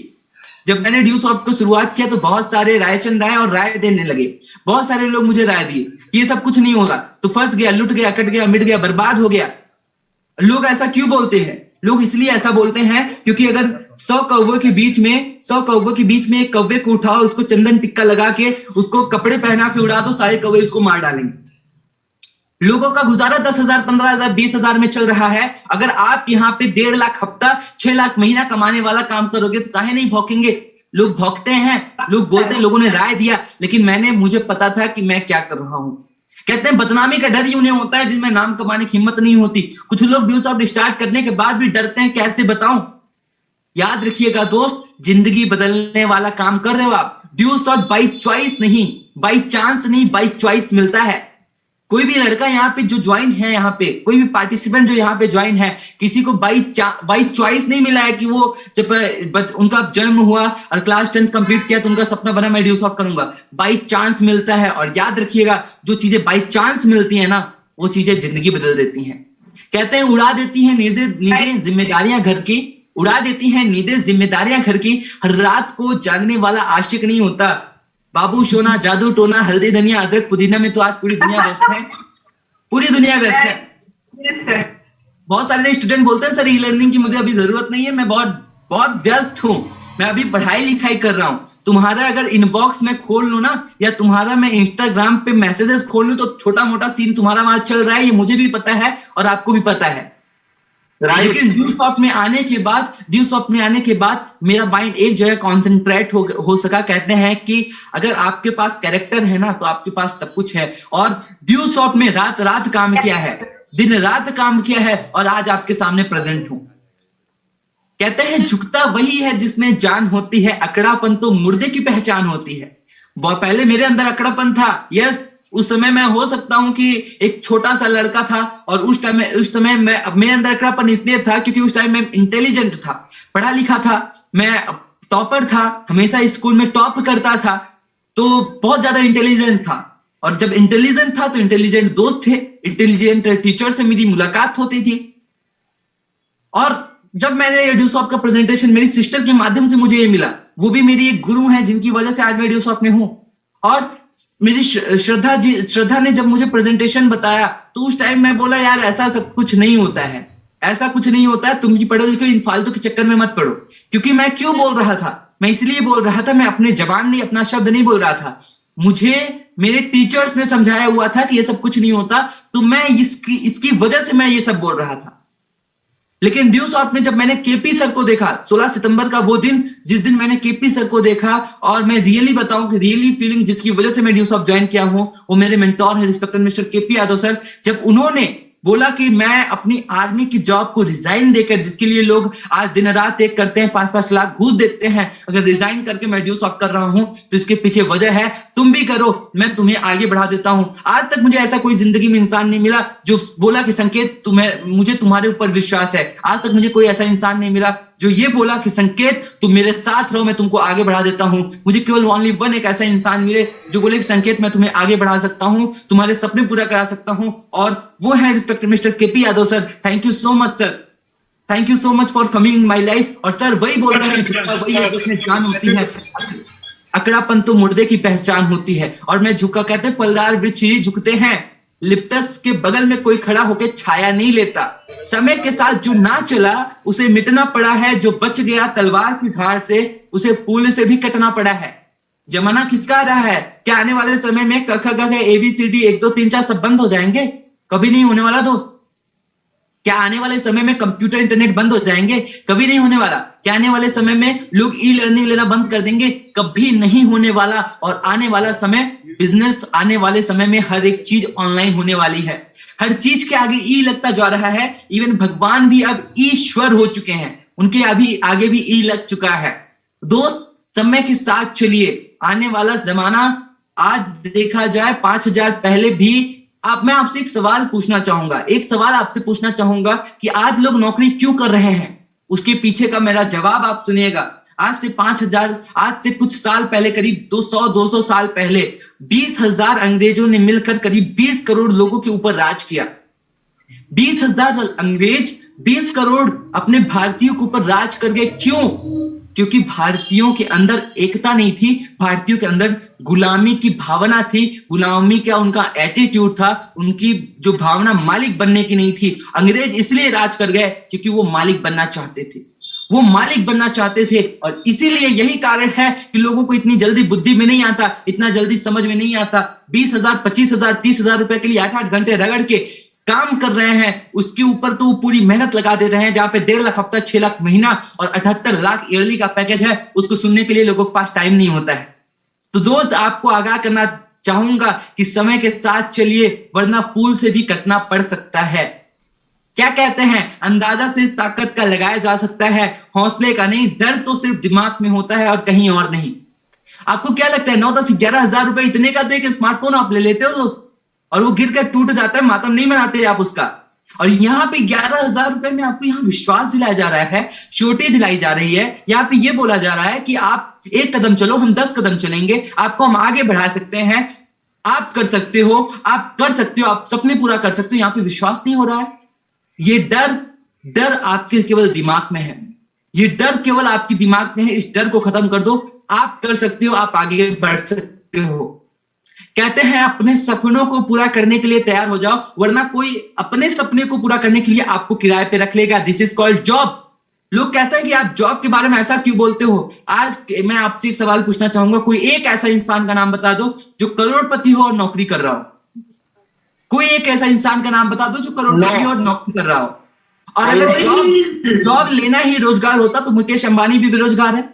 जब मैंने ड्यू सॉफ्ट को शुरुआत किया तो बहुत सारे रायचंद आए और राय देने लगे, बहुत सारे लोग मुझे राय दिए ये सब कुछ नहीं होगा, तो फंस गया, लुट गया, कट गया, मिट गया, बर्बाद हो गया। लोग ऐसा क्यों बोलते हैं? लोग इसलिए ऐसा बोलते हैं क्योंकि अगर 100 कौवे के बीच में एक कौवे को उठाओ, उसको चंदन टिक्का लगा के उसको कपड़े पहना के उड़ा दो, सारे कौवे उसको मार डालेंगे। लोगों का गुजारा 10,000, 15,000, 20,000 में चल रहा है। अगर आप यहाँ पे 1.5 लाख हफ्ता, 6 लाख महीना कमाने वाला काम करोगे तो काहे नहीं भौंकेंगे? लोग भौंकते हैं, लोग बोलते हैं लोगों ने राय दिया, लेकिन मुझे पता था कि मैं क्या कर रहा हूं। कहते हैं बदनामी का डर ही उन्हें होता है जिनमें नाम कमाने की हिम्मत नहीं होती। कुछ लोग ड्यू सॉफ्ट स्टार्ट करने के बाद भी डरते हैं, कैसे बताऊं। याद रखिएगा दोस्त, जिंदगी बदलने वाला काम कर रहे हो आप। ड्यू सॉफ्ट बाई चॉइस नहीं, बाई चांस नहीं, बाई चॉइस मिलता है। कोई भी लड़का यहाँ पे जो ज्वाइन है, यहाँ पे कोई भी पार्टिसिपेंट जो यहाँ पे ज्वाइन है, किसी को बाई चॉइस नहीं मिला है कि वो जब उनका जन्म हुआ और क्लास 10th कंप्लीट किया तो उनका सपना बना मैं ड्यू सॉफ्ट करूंगा। बाई चांस मिलता है। और याद रखिएगा, जो चीजें बाई चांस मिलती है ना, वो चीजें जिंदगी बदल देती हैं। कहते हैं उड़ा देती हैं नींदें जिम्मेदारियां घर की, उड़ा देती हैं नींदें जिम्मेदारियां घर की। हर रात को जागने वाला आशिक नहीं होता। बाबू सोना, जादू टोना, हल्दी धनिया अदरक पुदीना में तो आज पूरी दुनिया व्यस्त है, पूरी दुनिया व्यस्त है। बहुत सारे स्टूडेंट बोलते हैं सर ई लर्निंग की मुझे अभी जरूरत नहीं है, मैं बहुत व्यस्त हूं, मैं अभी पढ़ाई लिखाई कर रहा हूं। तुम्हारा अगर इनबॉक्स में खोल लूं ना, या तुम्हारा मैं इंस्टाग्राम पे मैसेजेस खोल लूं, तो छोटा मोटा सीन तुम्हारा वहां चल रहा है, ये मुझे भी पता है और आपको भी पता है। लेकिन ड्यू सॉफ्ट में आने के बाद मेरा माइंड एक जगह कॉन्सेंट्रेट हो सका। कहते हैं कि अगर आपके पास कैरेक्टर है ना, तो आपके पास सब कुछ है। और ड्यू सॉफ्ट में रात काम किया है, दिन रात काम किया है, और आज आपके सामने प्रेजेंट हूं। कहते हैं झुकता वही है जिसमें जान होती है, अकड़ापन तो मुर्दे की पहचान होती है। बहुत पहले मेरे अंदर अकड़ापन था, यस। उस समय मैं हो सकता हूं कि एक छोटा सा लड़का था, और उस समय मेरे अंदर अकड़ापन इसलिए था क्योंकि उस टाइम मैं इंटेलिजेंट था, पढ़ा लिखा था, मैं टॉपर था, हमेशा स्कूल में टॉप करता था, तो बहुत ज्यादा इंटेलिजेंट था। और जब इंटेलिजेंट था तो इंटेलिजेंट दोस्त थे, इंटेलिजेंट टीचर से मेरी मुलाकात होती थी। और जब मैंने ड्यू सॉफ्ट का प्रेजेंटेशन मेरी सिस्टर के माध्यम से मुझे ये मिला, वो भी मेरी एक गुरु है जिनकी वजह से आज मैं ड्यू सॉफ्ट में हूं। और मेरी श्रद्धा ने जब मुझे प्रेजेंटेशन बताया, तो उस टाइम मैं बोला यार ऐसा सब कुछ नहीं होता है, ऐसा कुछ नहीं होता है, तुम भी पढ़ो लिखो, इन फालतू के चक्कर में मत पड़ो। क्योंकि मैं क्यों बोल रहा था, मैं इसलिए बोल रहा था, मैं अपने जबान नहीं, अपना शब्द नहीं बोल रहा था, मुझे मेरे टीचर्स ने समझाया हुआ था कि ये सब कुछ नहीं होता, तो मैं इसकी वजह से मैं ये सब बोल रहा था। लेकिन ड्यू सॉफ्ट में जब मैंने केपी सर को देखा, 16 सितंबर का वो दिन जिस दिन मैंने केपी सर को देखा, और मैं रियली बताऊं कि रियली फीलिंग जिसकी वजह से मैं ड्यू सॉफ्ट ज्वाइन किया हूं, वो मेरे मेंटोर है respected mister KP Yadav sir. जब उन्होंने बोला कि मैं अपनी आर्मी की जॉब को रिजाइन देकर, जिसके लिए लोग आज दिन रात एक करते हैं, 5-5 लाख घूस देते हैं, अगर रिजाइन करके मैं ड्यू सॉफ्ट कर रहा हूं तो इसके पीछे वजह है तुम भी करो, मैं तुम्हें आगे बढ़ा देता हूं। आज तक मुझे ऐसा कोई जिंदगी में इंसान नहीं मिला जो बोला कि संकेत मुझे तुम्हारे ऊपर विश्वास है। आज तक मुझे कोई ऐसा इंसान नहीं मिला जो ये बोला कि संकेत तुम मेरे साथ रहो, मैं तुमको आगे बढ़ा देता हूं। मुझे केवल ओनली वन एक ऐसा इंसान मिले जो बोले कि संकेत मैं तुम्हें आगे बढ़ा सकता हूं, तुम्हारे सपने पूरा करा सकता हूं, और वो है respected mister KP Yadav sir. Thank you so much sir, thank you so much for coming in my life. और सर वही बोलता है वही है जिसमें जान होती है, अकड़ापन तो मुर्दे की पहचान होती है। और मैं झुका, कहते हैं फलदार वृक्ष ही झुकते हैं, लिप्टस के बगल में कोई खड़ा होकर छाया नहीं लेता। समय के साथ जो ना चला उसे मिटना पड़ा है, जो बच गया तलवार की धार से उसे फूल से भी कटना पड़ा है। जमाना खिसका रहा है, क्या आने वाले समय में क ख ग ABCD 1 2 3 4 सब बंद हो जाएंगे? कभी नहीं होने वाला दोस्त। क्या आने वाले समय में कंप्यूटर इंटरनेट बंद हो जाएंगे? कभी नहीं होने वाला। क्या आने वाले समय में लोग ई लर्निंग लेना बंद कर देंगे? कभी नहीं होने वाला। और आने वाला समय बिजनेस, आने वाले समय में हर एक चीज ऑनलाइन होने वाली है। हर चीज के आगे ई लगता जा रहा है। इवन भगवान भी अब ईश्वर हो चुके हैं, उनके अभी आगे भी ई लग चुका है। दोस्त समय के साथ चलिए, आने वाला जमाना आज देखा जाए 5000 पहले भी। अब मैं आपसे एक सवाल पूछना चाहूंगा, एक सवाल आपसे पूछना चाहूंगा कि आज लोग नौकरी क्यों कर रहे हैं? उसके पीछे का मेरा जवाब आप सुनिएगा। आज से 5000, आज से कुछ साल पहले, करीब 200 साल पहले 20,000 अंग्रेजों ने मिलकर करीब 20 करोड़ लोगों के ऊपर राज किया। 20,000 अंग्रेज 20 करोड़ अपने भारतीयों के ऊपर राज कर गए। क्यों? क्योंकि भारतीयों के अंदर एकता नहीं थी, भारतीयों के अंदर गुलामी की भावना थी, गुलामी का उनका एटीट्यूड था, उनकी जो भावना मालिक बनने की नहीं थी। अंग्रेज इसलिए राज कर गए क्योंकि वो मालिक बनना चाहते थे, वो मालिक बनना चाहते थे। और इसीलिए यही कारण है कि लोगों को इतनी जल्दी बुद्धि में नहीं आता, इतना जल्दी समझ में नहीं आता। 20,000, 25,000, 30,000 रुपए के लिए 8-8 घंटे रगड़ के काम कर रहे हैं, उसके ऊपर तो वो पूरी मेहनत लगा दे रहे हैं। जहां पे 1.5 लाख हफ्ता, 6 लाख महीना और 78 लाख ईयरली का पैकेज है, उसको सुनने के लिए लोगों के पास टाइम नहीं होता है। तो दोस्त, आपको आगाह करना चाहूंगा कि समय के साथ चलिए, वरना पुल से भी कटना पड़ सकता है। क्या कहते हैं, अंदाजा सिर्फ ताकत का लगाया जा सकता है, हौसले का नहीं। डर तो सिर्फ दिमाग में होता है और कहीं और नहीं। आपको क्या लगता है 9, 10, 11 हजार रुपए इतने का दे के स्मार्टफोन आप ले लेते हो दोस्त, और वो गिर कर टूट जाता है, मातम नहीं मनाते आप उसका। और यहाँ पे 11,000 रुपए में आपको यहाँ विश्वास दिलाया जा रहा है, श्योरिटी दिलाई जा रही है। यहाँ पे ये बोला जा रहा है कि आप 1 कदम चलो, हम 10 कदम चलेंगे, आपको हम आगे बढ़ा सकते हैं, आप कर सकते हो, आप कर सकते हो, आप सपने पूरा कर सकते हो। यहाँ पे विश्वास नहीं हो रहा है। ये डर आपके केवल दिमाग में है, ये डर केवल आपके दिमाग में है। इस डर को खत्म कर दो, आप कर सकते हो, आप आगे बढ़ सकते हो। कहते हैं अपने सपनों को पूरा करने के लिए तैयार हो जाओ, वरना कोई अपने सपने को पूरा करने के लिए आपको किराए पे रख लेगा। This is called job. लोग कहते हैं कि आप जॉब के बारे में ऐसा क्यों बोलते हो। आज मैं आपसे एक सवाल पूछना चाहूंगा, कोई एक ऐसा इंसान का नाम बता दो जो करोड़पति हो और नौकरी कर रहा हो। कोई एक ऐसा इंसान का नाम बता दो जो करोड़पति हो और नौकरी कर रहा हो। और अगर जॉब लेना ही रोजगार होता तो मुकेश अंबानी भी बेरोजगार है।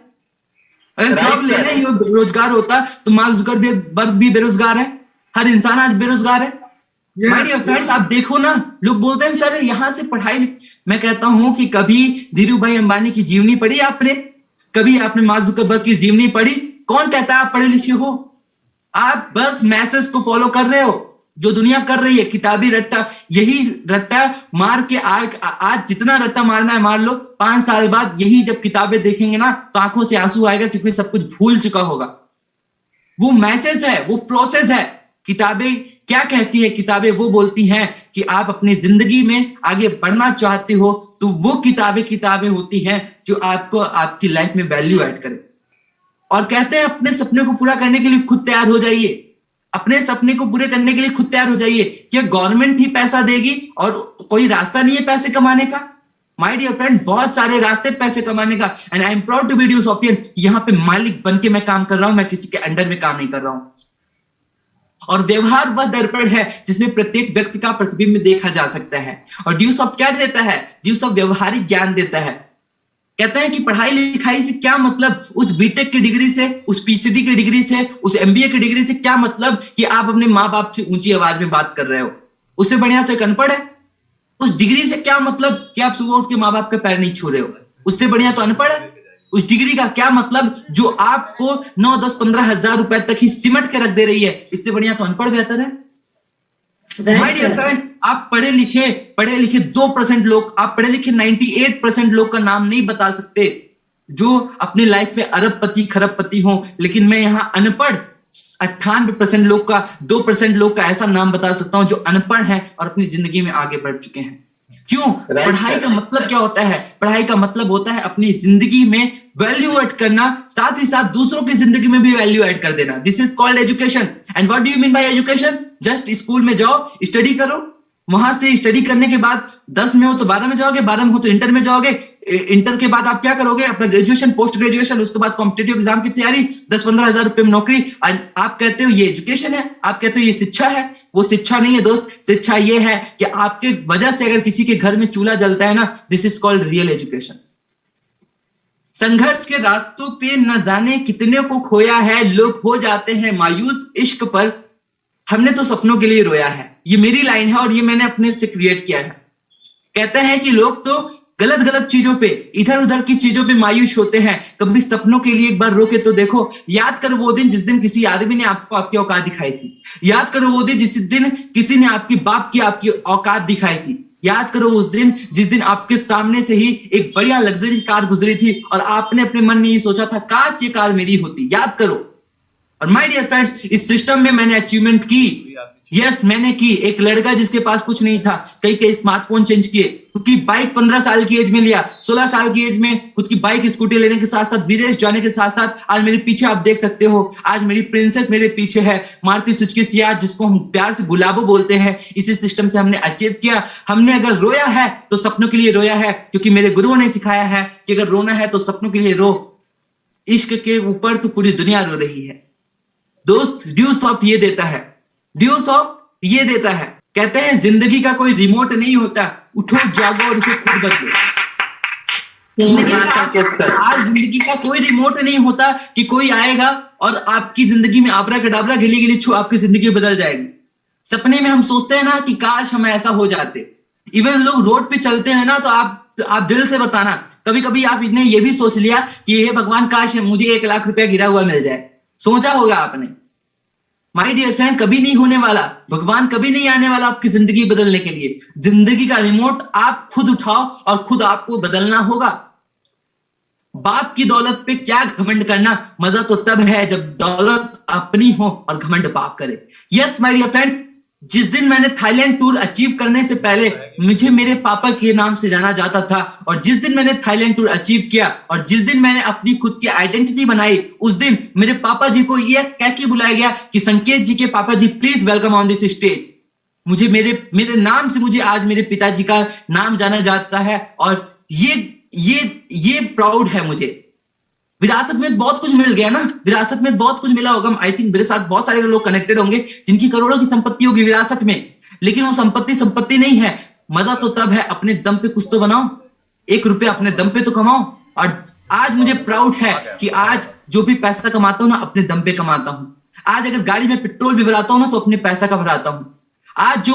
अगर जॉब लेना ही रोजगार होता तो मार्क जुकरबर्ग भी बेरोजगार है। हर इंसान आज बेरोजगार है। माय डियर फ्रेंड, आप देखो ना, लोग बोलते हैं सर यहाँ से पढ़ाई। मैं कहता हूं कि कभी धीरू भाई अंबानी की जीवनी पढ़ी आपने? कभी आपने मार्क जुकरबर्ग की जीवनी पढ़ी? कौन कहता है आप पढ़े लिखे हो? आप बस मैसेज को फॉलो कर रहे हो जो दुनिया कर रही है, किताबी रट्टा। यही रट्टा मार के आज जितना रट्टा मारना है मार लो, 5 साल बाद यही जब किताबें देखेंगे ना तो आंखों से आंसू आएगा, क्योंकि सब कुछ भूल चुका होगा। वो मैसेज है, वो प्रोसेस है। किताबें क्या कहती है? किताबें वो बोलती हैं कि आप अपनी जिंदगी में आगे बढ़ना चाहते हो तो वो किताबें होती हैं जो आपको आपकी लाइफ में वैल्यू ऐड करे। और कहते हैं अपने सपने को पूरा करने के लिए खुद तैयार हो जाइए। अपने सपने को पूरे करने के लिए खुद तैयार हो जाइए। क्या गवर्नमेंट ही पैसा देगी और कोई रास्ता नहीं है पैसे कमाने का? माय डियर फ्रेंड, बहुत सारे रास्ते पैसे कमाने का। And I am proud to be Dusoftian. यहाँ पे मालिक बन के मैं काम कर रहा हूं, मैं किसी के अंडर में काम नहीं कर रहा हूं। और व्यवहार वह दर्पण है जिसमें प्रत्येक व्यक्ति का प्रतिबिंब देखा जा सकता है। और ड्यूसॉफ क्या देता है? ड्यूसॉफ व्यवहारिक ज्ञान देता है। कहते हैं कि पढ़ाई लिखाई से क्या मतलब, उस बीटेक की डिग्री से, उस पीएचडी की डिग्री से, उस एमबीए की डिग्री से क्या मतलब कि आप अपने माँ बाप से ऊंची आवाज में बात कर रहे हो? उससे बढ़िया तो एक अनपढ़ है। उस डिग्री से क्या मतलब कि आप सुबह उठ के माँ बाप के पैर नहीं छू रहे हो? उससे बढ़िया तो अनपढ़ है। उस डिग्री का क्या मतलब जो आपको 9, 10, 15 हजार रुपए तक ही सिमट के रख दे रही है? इससे बढ़िया तो अनपढ़ बेहतर है। माय डियर फ्रेंड्स, आप पढ़े लिखे 2% लोग, आप पढ़े लिखे 98% लोग का नाम नहीं बता सकते जो अपने लाइफ में अरबपति खरबपति हो। लेकिन मैं यहाँ अनपढ़ 98% लोग का, 2% लोग का ऐसा नाम बता सकता हूं जो अनपढ़ है और अपनी जिंदगी में आगे बढ़ चुके हैं। क्यों? पढ़ाई का मतलब क्या होता है? पढ़ाई का मतलब होता है अपनी जिंदगी में वैल्यू ऐड करना, साथ ही साथ दूसरों की जिंदगी में भी वैल्यू ऐड कर देना। This is called education. And what do you mean by education? Just school में जाओ, स्टडी करो, वहां से स्टडी करने के बाद 10 में हो तो 12 में जाओगे, 12 में हो तो इंटर में जाओगे, इंटर के बाद आप क्या करोगे? अपना ग्रेजुएशन, पोस्ट ग्रेजुएशन, उसके बाद कॉम्पिटिटिव एग्जाम की तैयारी, 10-15 हजार रुपए में नौकरी। आप कहते हो ये एजुकेशन है, आप कहते हो ये शिक्षा है। वो शिक्षा नहीं है दोस्त, शिक्षा ये है कि आपके वजह से अगर किसी के घर में चूल्हा जलता है ना, this is called real education. संघर्ष के रास्तों पे न जाने कितने को खोया है, लोग हो जाते हैं मायूस इश्क पर, हमने तो सपनों के लिए रोया है। ये मेरी लाइन है और ये मैंने अपने से क्रिएट किया है। कहते हैं कि लोग तो गलत चीजों पे, इधर उधर की चीजों पे मायूस होते हैं, कभी सपनों के लिए एक बार रोके तो देखो। याद करो वो दिन जिस दिन किसी आदमी ने आपको आपकी औकात दिखाई थी। याद करो वो दिन जिस दिन किसी ने आपकी बाप की आपकी औकात दिखाई थी। याद करो उस दिन जिस दिन आपके सामने से ही एक बढ़िया लग्जरी कार गुजरी थी और आपने अपने मन में ये सोचा था काश ये कार मेरी होती। याद करो। और माय डियर फ्रेंड्स, इस सिस्टम में मैंने अचीवमेंट की, यस मैंने की। एक लड़का जिसके पास कुछ नहीं था, कई कई स्मार्टफोन चेंज किए, खुद की बाइक 15 साल की एज में लिया, 16 साल की एज में खुद की बाइक स्कूटी लेने के साथ साथ विदेश जाने के साथ साथ आज मेरे पीछे आप देख सकते हो, आज मेरी प्रिंसेस मेरे पीछे है, मारुति सुजुकी सियाज जिसको हम प्यार से गुलाबो बोलते हैं। इसी सिस्टम से हमने अचीव किया। हमने अगर रोया है तो सपनों के लिए रोया है, क्योंकि मेरे गुरुओं ने सिखाया है कि अगर रोना है तो सपनों के लिए रो। इश्क के ऊपर तो पूरी दुनिया रो रही है दोस्त। ड्यू सॉफ्ट ये देता है, ड्यू सॉफ्ट ये देता है। कहते हैं जिंदगी का कोई रिमोट नहीं होता, उठो जागो और उसे खुद बदलो। आज जिंदगी का कोई रिमोट नहीं होता कि कोई आएगा और आपकी जिंदगी में आबरा कडाबरा गिली गिली छू आपकी जिंदगी बदल जाएगी। सपने में हम सोचते हैं ना कि काश हम ऐसा हो जाते। इवन लोग रोड पे चलते हैं ना तो आप दिल से बताना, कभी कभी आपने ये भी सोच लिया कि हे भगवान काश मुझे 1 लाख रुपया गिरा हुआ मिल जाए। सोचा होगा आपने। माय डियर फ्रेंड, कभी नहीं होने वाला। भगवान कभी नहीं आने वाला आपकी जिंदगी बदलने के लिए। जिंदगी का रिमोट आप खुद उठाओ और खुद आपको बदलना होगा। बाप की दौलत पे क्या घमंड करना, मजा तो तब है जब दौलत अपनी हो और घमंड बाप करे। यस माय डियर फ्रेंड, जिस दिन मैंने थाईलैंड टूर अचीव करने से पहले मुझे मेरे पापा के नाम से जाना जाता था, और जिस दिन मैंने थाईलैंड टूर अचीव किया और जिस दिन मैंने अपनी खुद की आइडेंटिटी बनाई, उस दिन मेरे पापा जी को यह कह के बुलाया गया कि संकेत जी के पापा ji please welcome on this stage. मुझे मेरे नाम से मुझे आज मेरे पिताजी का नाम जाना जाता है, और ये प्राउड है मुझे। विरासत में बहुत कुछ मिल गया ना, विरासत में बहुत कुछ मिला होगा। आई थिंक मेरे साथ बहुत सारे लोग कनेक्टेड होंगे जिनकी करोड़ों की संपत्ति होगी विरासत में, लेकिन वो संपत्ति नहीं है। मजा तो तब है अपने दम पे कुछ तो बनाओ, 1 रुपया अपने दम पे तो कमाओ। और आज मुझे प्राउड है कि आज जो भी पैसा कमाता हूं ना अपने दम पे कमाता हूं। आज अगर गाड़ी में पेट्रोल भी भराता हूं ना तो अपने पैसा का भराता हूं। आज जो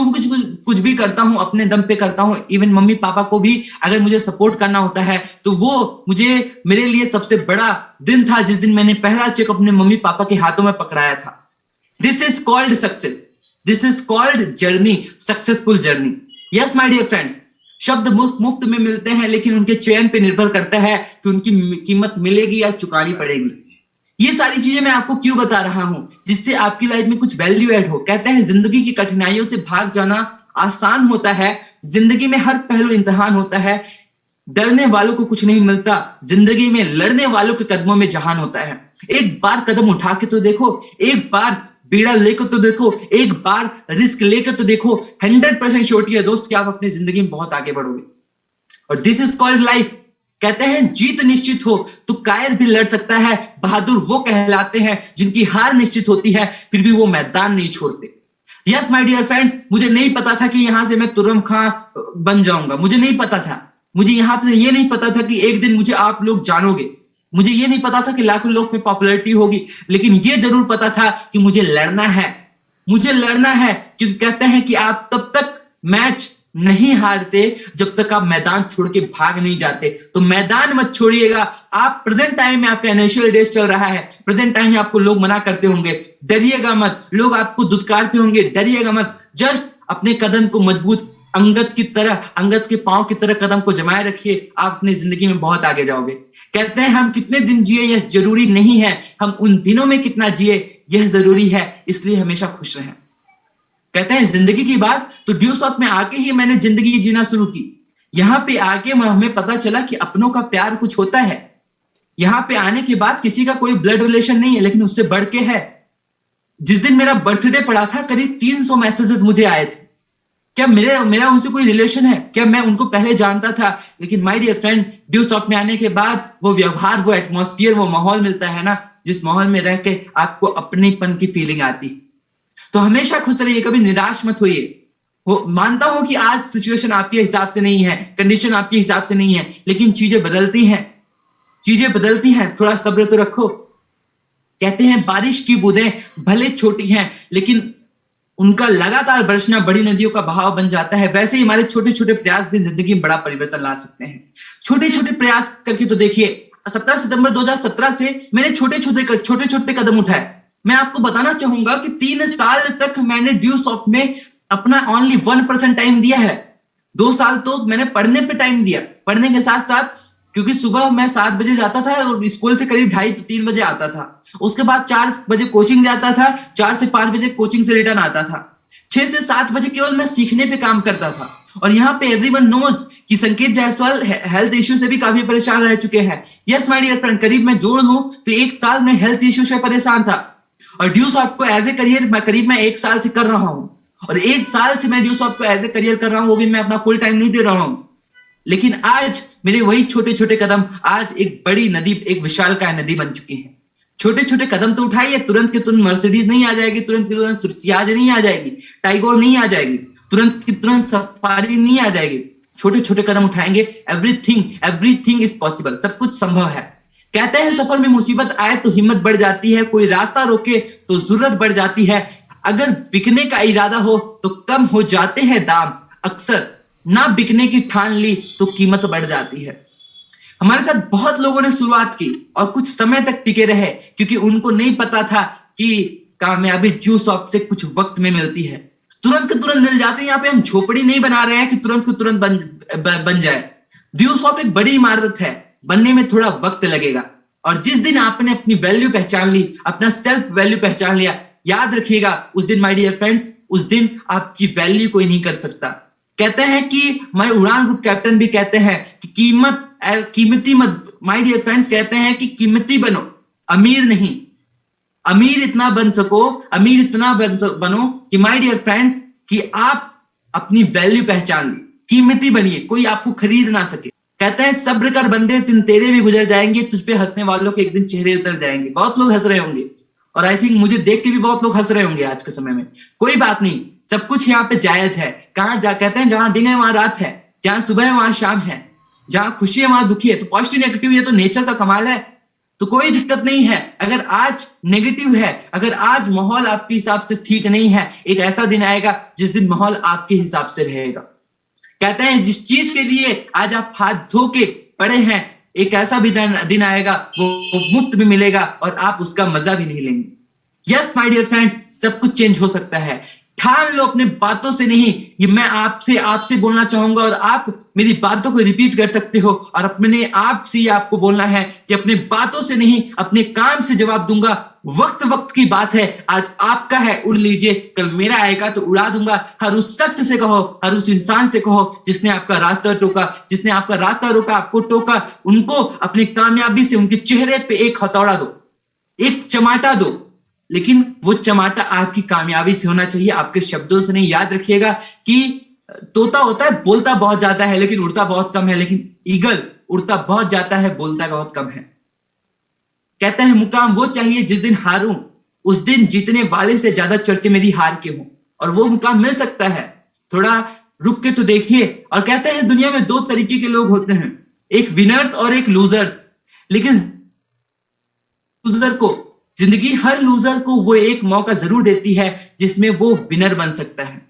कुछ भी करता हूं अपने दम पे करता हूं। इवन मम्मी पापा को भी अगर मुझे सपोर्ट करना होता है तो वो मेरे लिए सबसे बड़ा दिन था जिस दिन मैंने पहला चेक अपने मम्मी पापा के हाथों में पकड़ाया था। This is called success, this is called journey, successful journey. Yes my dear friends, शब्द मुफ्त में मिलते हैं, लेकिन उनके चयन पे निर्भर करता है कि उनकी कीमत मिलेगी या चुकानी पड़ेगी। ये सारी चीजें मैं आपको क्यों बता रहा हूं, जिससे आपकी लाइफ में कुछ वैल्यू ऐड हो। कहते हैं जिंदगी की कठिनाइयों से भाग जाना आसान होता है, जिंदगी में हर पहलू इम्तिहान होता है। डरने वालों को कुछ नहीं मिलता, जिंदगी में लड़ने वालों के कदमों में जहान होता है। एक बार कदम उठा के तो देखो, एक बार बीड़ा लेकर तो देखो, एक बार रिस्क लेकर तो देखो। 100% श्योरिटी है दोस्त कि आप अपनी जिंदगी में बहुत आगे बढ़ोगे। और दिस इज कॉल्ड लाइफ। कहते हैं जीत निश्चित हो तो कायर भी लड़ सकता है, बहादुर वो कहलाते हैं जिनकी हार निश्चित होती है फिर भी वो मैदान नहीं छोड़ते। यस माय डियर फ्रेंड्स, मुझे नहीं पता था कि यहां से मैं तुरम खां बन जाऊंगा। मुझे नहीं पता था, मुझे यहां पे ये नहीं पता था कि एक दिन मुझे आप लोग जानोगे। मुझे ये नहीं पता था कि लाखों लोग में पॉपुलैरिटी होगी, लेकिन ये जरूर पता था कि मुझे लड़ना है। मुझे लड़ना है, क्योंकि कहते हैं कि आप तब तक मैच नहीं हारते जब तक आप मैदान छोड़ के भाग नहीं जाते। तो मैदान मत छोड़िएगा। आप प्रेजेंट टाइम में आपका एनुअल डेज चल रहा है, प्रेजेंट टाइम में आपको लोग मना करते होंगे, डरिएगा मत। लोग आपको दुत्कारते होंगे, डरिएगा मत। जस्ट अपने कदम को मजबूत अंगद के पांव की तरह कदम को जमाए रखिए, आप अपनी जिंदगी में बहुत आगे जाओगे। कहते हैं हम कितने दिन जिए यह जरूरी नहीं है, हम उन दिनों में कितना जिए यह जरूरी है, इसलिए हमेशा खुश रहें। कहते हैं जिंदगी की बात तो ड्यू सॉफ्ट में आके ही मैंने जिंदगी जीना शुरू की। यहां पे आके हमें पता चला कि अपनों का प्यार कुछ होता है। यहां पे आने के बाद किसी का कोई ब्लड रिलेशन नहीं है, लेकिन उससे बढ़ के है। जिस दिन मेरा बर्थडे पड़ा था करीब 300 मैसेजेस मुझे आए थे। क्या मेरा उनसे कोई रिलेशन है? क्या मैं उनको पहले जानता था? लेकिन my dear friend, Dew Soft में आने के बाद वो व्यवहार, वो एटमॉस्फेयर, वो माहौल मिलता है ना, जिस माहौल में रह के आपको अपनेपन की फीलिंग आती। तो हमेशा खुश रहिए, कभी निराश मत होइए। मानता हूं कि आज सिचुएशन आपके हिसाब से नहीं है, कंडीशन आपके हिसाब से नहीं है, लेकिन चीजें बदलती हैं, चीजें बदलती हैं। थोड़ा सब्र तो रखो। कहते हैं बारिश की बूंदें भले छोटी हैं, लेकिन उनका लगातार बरसना बड़ी नदियों का बहाव बन जाता है। वैसे ही हमारे छोटे छोटे प्रयास भी जिंदगी में बड़ा परिवर्तन ला सकते हैं। छोटे छोटे प्रयास करके तो देखिए, 17 सितंबर 2017 से मैंने छोटे छोटे कदम उठाए। मैं आपको बताना चाहूंगा कि 3 साल तक मैंने ड्यू सॉफ्ट में अपना ओनली 1% टाइम दिया है। 2 साल तो मैंने पढ़ने पे टाइम दिया, पढ़ने के साथ साथ, क्योंकि सुबह मैं 7 बजे जाता था और स्कूल से करीब 2:30-3 बजे आता था। उसके बाद 4 बजे कोचिंग जाता था, 4 से 5 बजे कोचिंग से रिटर्न आता था। 6 से 7 बजे केवल मैं सीखने पे काम करता था। और यहाँ पे एवरीवन नोज कि संकेत जायसवाल हेल्थ इश्यू से भी काफी परेशान रह चुके हैं। यस माय डियर फ्रेंड, करीब मैं जोड़ लूं तो 1 साल में हेल्थ इश्यू से परेशान था और ड्यूसॉफ्ट को एज ए करियर मैं करीब 1 साल से कर रहा हूं। और 1 साल से मैं ड्यूसॉफ्ट को एज ए करियर कर रहा हूं, वो भी मैं अपना फुल टाइम नहीं दे रहा हूं। लेकिन आज मेरे वही छोटे छोटे कदम आज एक बड़ी नदी, एक विशालकाय नदी बन चुकी है। छोटे छोटे कदम तो उठाइए, तुरंत के तुरंत मर्सिडीज नहीं आ जाएगी, तुरंत की तुरंत सियाज नहीं आ जाएगी, टाइगोर नहीं आ जाएगी, तुरंत की तुरंत सफारी नहीं आ जाएगी। छोटे छोटे कदम उठाएंगे, एवरीथिंग इज पॉसिबल, सब कुछ संभव है। कहते हैं सफर में मुसीबत आए तो हिम्मत बढ़ जाती है, कोई रास्ता रोके तो जरूरत बढ़ जाती है, अगर बिकने का इरादा हो तो कम हो जाते हैं दाम, अक्सर ना बिकने की ठान ली तो कीमत बढ़ जाती है। हमारे साथ बहुत लोगों ने शुरुआत की और कुछ समय तक टिके रहे क्योंकि उनको नहीं पता था कि कामयाबी ड्यूसॉफ्ट से कुछ वक्त में मिलती है, तुरंत के तुरंत मिल जाते हैं। यहाँ पे हम झोपड़ी नहीं बना रहे हैं कि तुरंत के तुरंत बन जाए। ड्यूसॉफ्ट एक बड़ी इमारत है, बनने में थोड़ा वक्त लगेगा। और जिस दिन आपने अपनी वैल्यू पहचान ली, अपना सेल्फ वैल्यू पहचान लिया, याद रखिएगा उस दिन माय डियर फ्रेंड्स, उस दिन आपकी वैल्यू कोई नहीं कर सकता। कहते हैं कि हमारे उड़ान ग्रुप कैप्टन भी कहते हैं कि कीमती मत, माय डियर फ्रेंड्स कहते हैं कि कीमती बनो, अमीर नहीं। अमीर इतना बनो कि माय डियर फ्रेंड्स कि आप अपनी वैल्यू पहचान ली, कीमती बनिए, कोई आपको खरीद ना सके। कहते हैं सब्र कर बंदे, दिन तेरे भी गुजर जाएंगे, तुझ पे हंसने वालों के एक दिन चेहरे उतर जाएंगे। बहुत लोग हंस रहे होंगे और आई थिंक मुझे देख के भी बहुत लोग हंस रहे होंगे आज के समय में। कोई बात नहीं, सब कुछ यहाँ पे जायज है। कहते हैं जहां दिन है वहां रात है, जहां सुबह है वहां शाम है, जहां खुशी है वहां दुखी है। तो पॉजिटिव नेगेटिव ये तो नेचर का कमाल है, तो कोई दिक्कत नहीं है। अगर आज नेगेटिव है, अगर आज माहौल आपके हिसाब से ठीक नहीं है, एक ऐसा दिन आएगा जिस दिन माहौल आपके हिसाब से रहेगा। कहते हैं जिस चीज के लिए आज आप हाथ धो के पड़े हैं, एक ऐसा भी दिन आएगा वो मुफ्त में मिलेगा और आप उसका मजा भी नहीं लेंगे। यस माय डियर फ्रेंड, सब कुछ चेंज हो सकता है। ठान लो अपने बातों से नहीं, ये मैं आपसे बोलना चाहूंगा और आप मेरी बातों को रिपीट कर सकते हो। और अपने आप से आपको बोलना है कि अपने बातों से नहीं, अपने काम से जवाब दूंगा। वक्त की बात है, आज आपका है, उड़ लीजिए, कल मेरा आएगा तो उड़ा दूंगा। हर उस शख्स से कहो, हर उस इंसान से कहो जिसने आपका रास्ता टोका, जिसने आपका रास्ता रोका, आपको टोका, उनको अपनी कामयाबी से उनके चेहरे पे एक हथौड़ा दो, एक चमाटा दो, लेकिन वो चमाटा आपकी कामयाबी से होना चाहिए, आपके शब्दों से नहीं। याद रखिएगा कि तोता होता है, बोलता बहुत ज्यादा है लेकिन उड़ता बहुत कम है, लेकिन ईगल उड़ता बहुत ज्यादा है, बोलता बहुत कम है। कहता है मुकाम वो चाहिए जिस दिन हारूं, उस दिन जीतने वाले से ज्यादा चर्चे मेरी हार के हों, और वो मुकाम मिल सकता है, थोड़ा रुक के तो देखिए। और कहते हैं दुनिया में 2 तरीके के लोग होते हैं, एक विनर्स और एक लूजर्स। लेकिन लूजर को जिंदगी, हर लूजर को वो एक मौका जरूर देती है जिसमें वो विनर बन सकता है।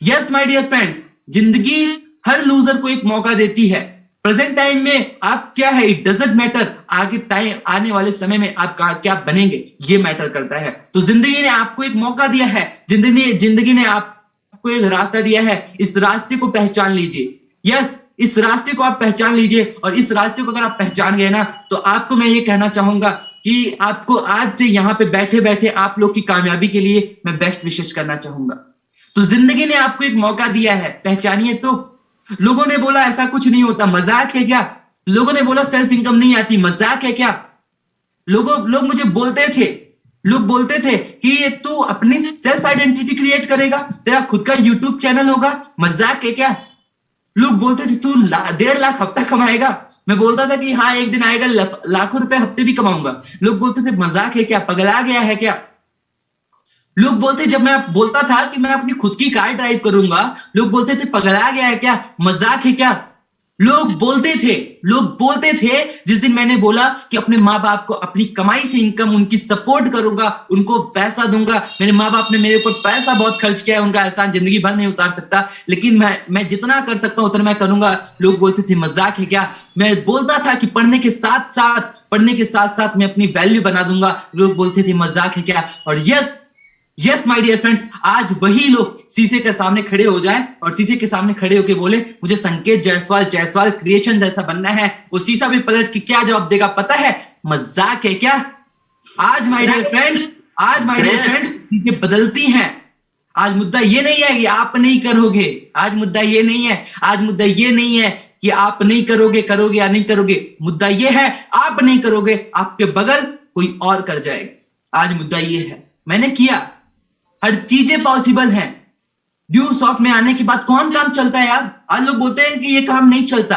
यस माय डियर फ्रेंड्स, जिंदगी हर लूजर को एक मौका देती है। प्रेजेंट टाइम में आप क्या है, इट डजंट मैटर। आगे टाइम, आने वाले समय में आप क्या बनेंगे, ये मैटर करता है। तो जिंदगी ने आपको एक मौका दिया है, जिंदगी ने आपको एक रास्ता दिया है, इस रास्ते को पहचान लीजिए। यस, इस रास्ते को आप पहचान लीजिए, और इस रास्ते को अगर आप पहचान गए ना, तो आपको मैं ये कहना चाहूंगा कि आपको आज से यहाँ पे बैठे बैठे आप लोग की कामयाबी के लिए मैं बेस्ट विशेष करना चाहूंगा। तो जिंदगी ने आपको एक मौका दिया है, पहचानिए। तो लोगों ने बोला ऐसा कुछ नहीं होता, मजाक है क्या? लोगों ने बोला सेल्फ इनकम नहीं आती, मजाक है क्या? लोग मुझे बोलते थे कि ये तू अपनी सेल्फ आइडेंटिटी क्रिएट करेगा, तेरा खुद का यूट्यूब चैनल होगा, मजाक है क्या? लोग बोलते थे तू 1.5 लाख हफ्ता कमाएगा। मैं बोलता था कि हाँ एक दिन आएगा लाखों रुपए हफ्ते भी कमाऊंगा। लोग बोलते थे मजाक है क्या, पगला गया है क्या? लोग बोलते, जब मैं बोलता था कि मैं अपनी खुद की कार ड्राइव करूंगा, लोग बोलते थे पगला गया है क्या, मजाक है क्या? लोग बोलते थे जिस दिन मैंने बोला कि अपने माँ बाप को अपनी कमाई से इनकम, उनकी सपोर्ट करूंगा, उनको पैसा दूंगा। मेरे माँ बाप ने मेरे ऊपर पैसा बहुत खर्च किया है, उनका एहसान जिंदगी भर नहीं उतार सकता, लेकिन मैं जितना कर सकता हूं उतना मैं करूंगा। लोग बोलते थे मजाक है क्या? मैं बोलता था कि पढ़ने के साथ साथ मैं अपनी वैल्यू बना दूंगा। लोग बोलते थे मजाक है क्या? और यस माय डियर फ्रेंड्स, आज वही लोग शीशे के सामने खड़े हो जाएं और शीशे के सामने खड़े होके बोले मुझे संकेत जायसवाल क्रिएशन जैसा बनना है, वो शीशा भी पलट के क्या जवाब देगा पता है? मजाक है क्या? आज माय डियर फ्रेंड चीजें बदलती हैं। आज मुद्दा ये नहीं है कि आप नहीं करोगे, आज मुद्दा ये नहीं है, आज मुद्दा ये नहीं है कि आप नहीं करोगे या नहीं करोगे, मुद्दा ये है आप नहीं करोगे, आपके बगल कोई और कर जाएगा। आज मुद्दा ये है, मैंने किया, हर चीजें पॉसिबल हैं। ड्यू सॉफ्ट में आने के बाद कौन काम चलता है यार? आज लोग बोलते हैं कि ये काम नहीं चलता।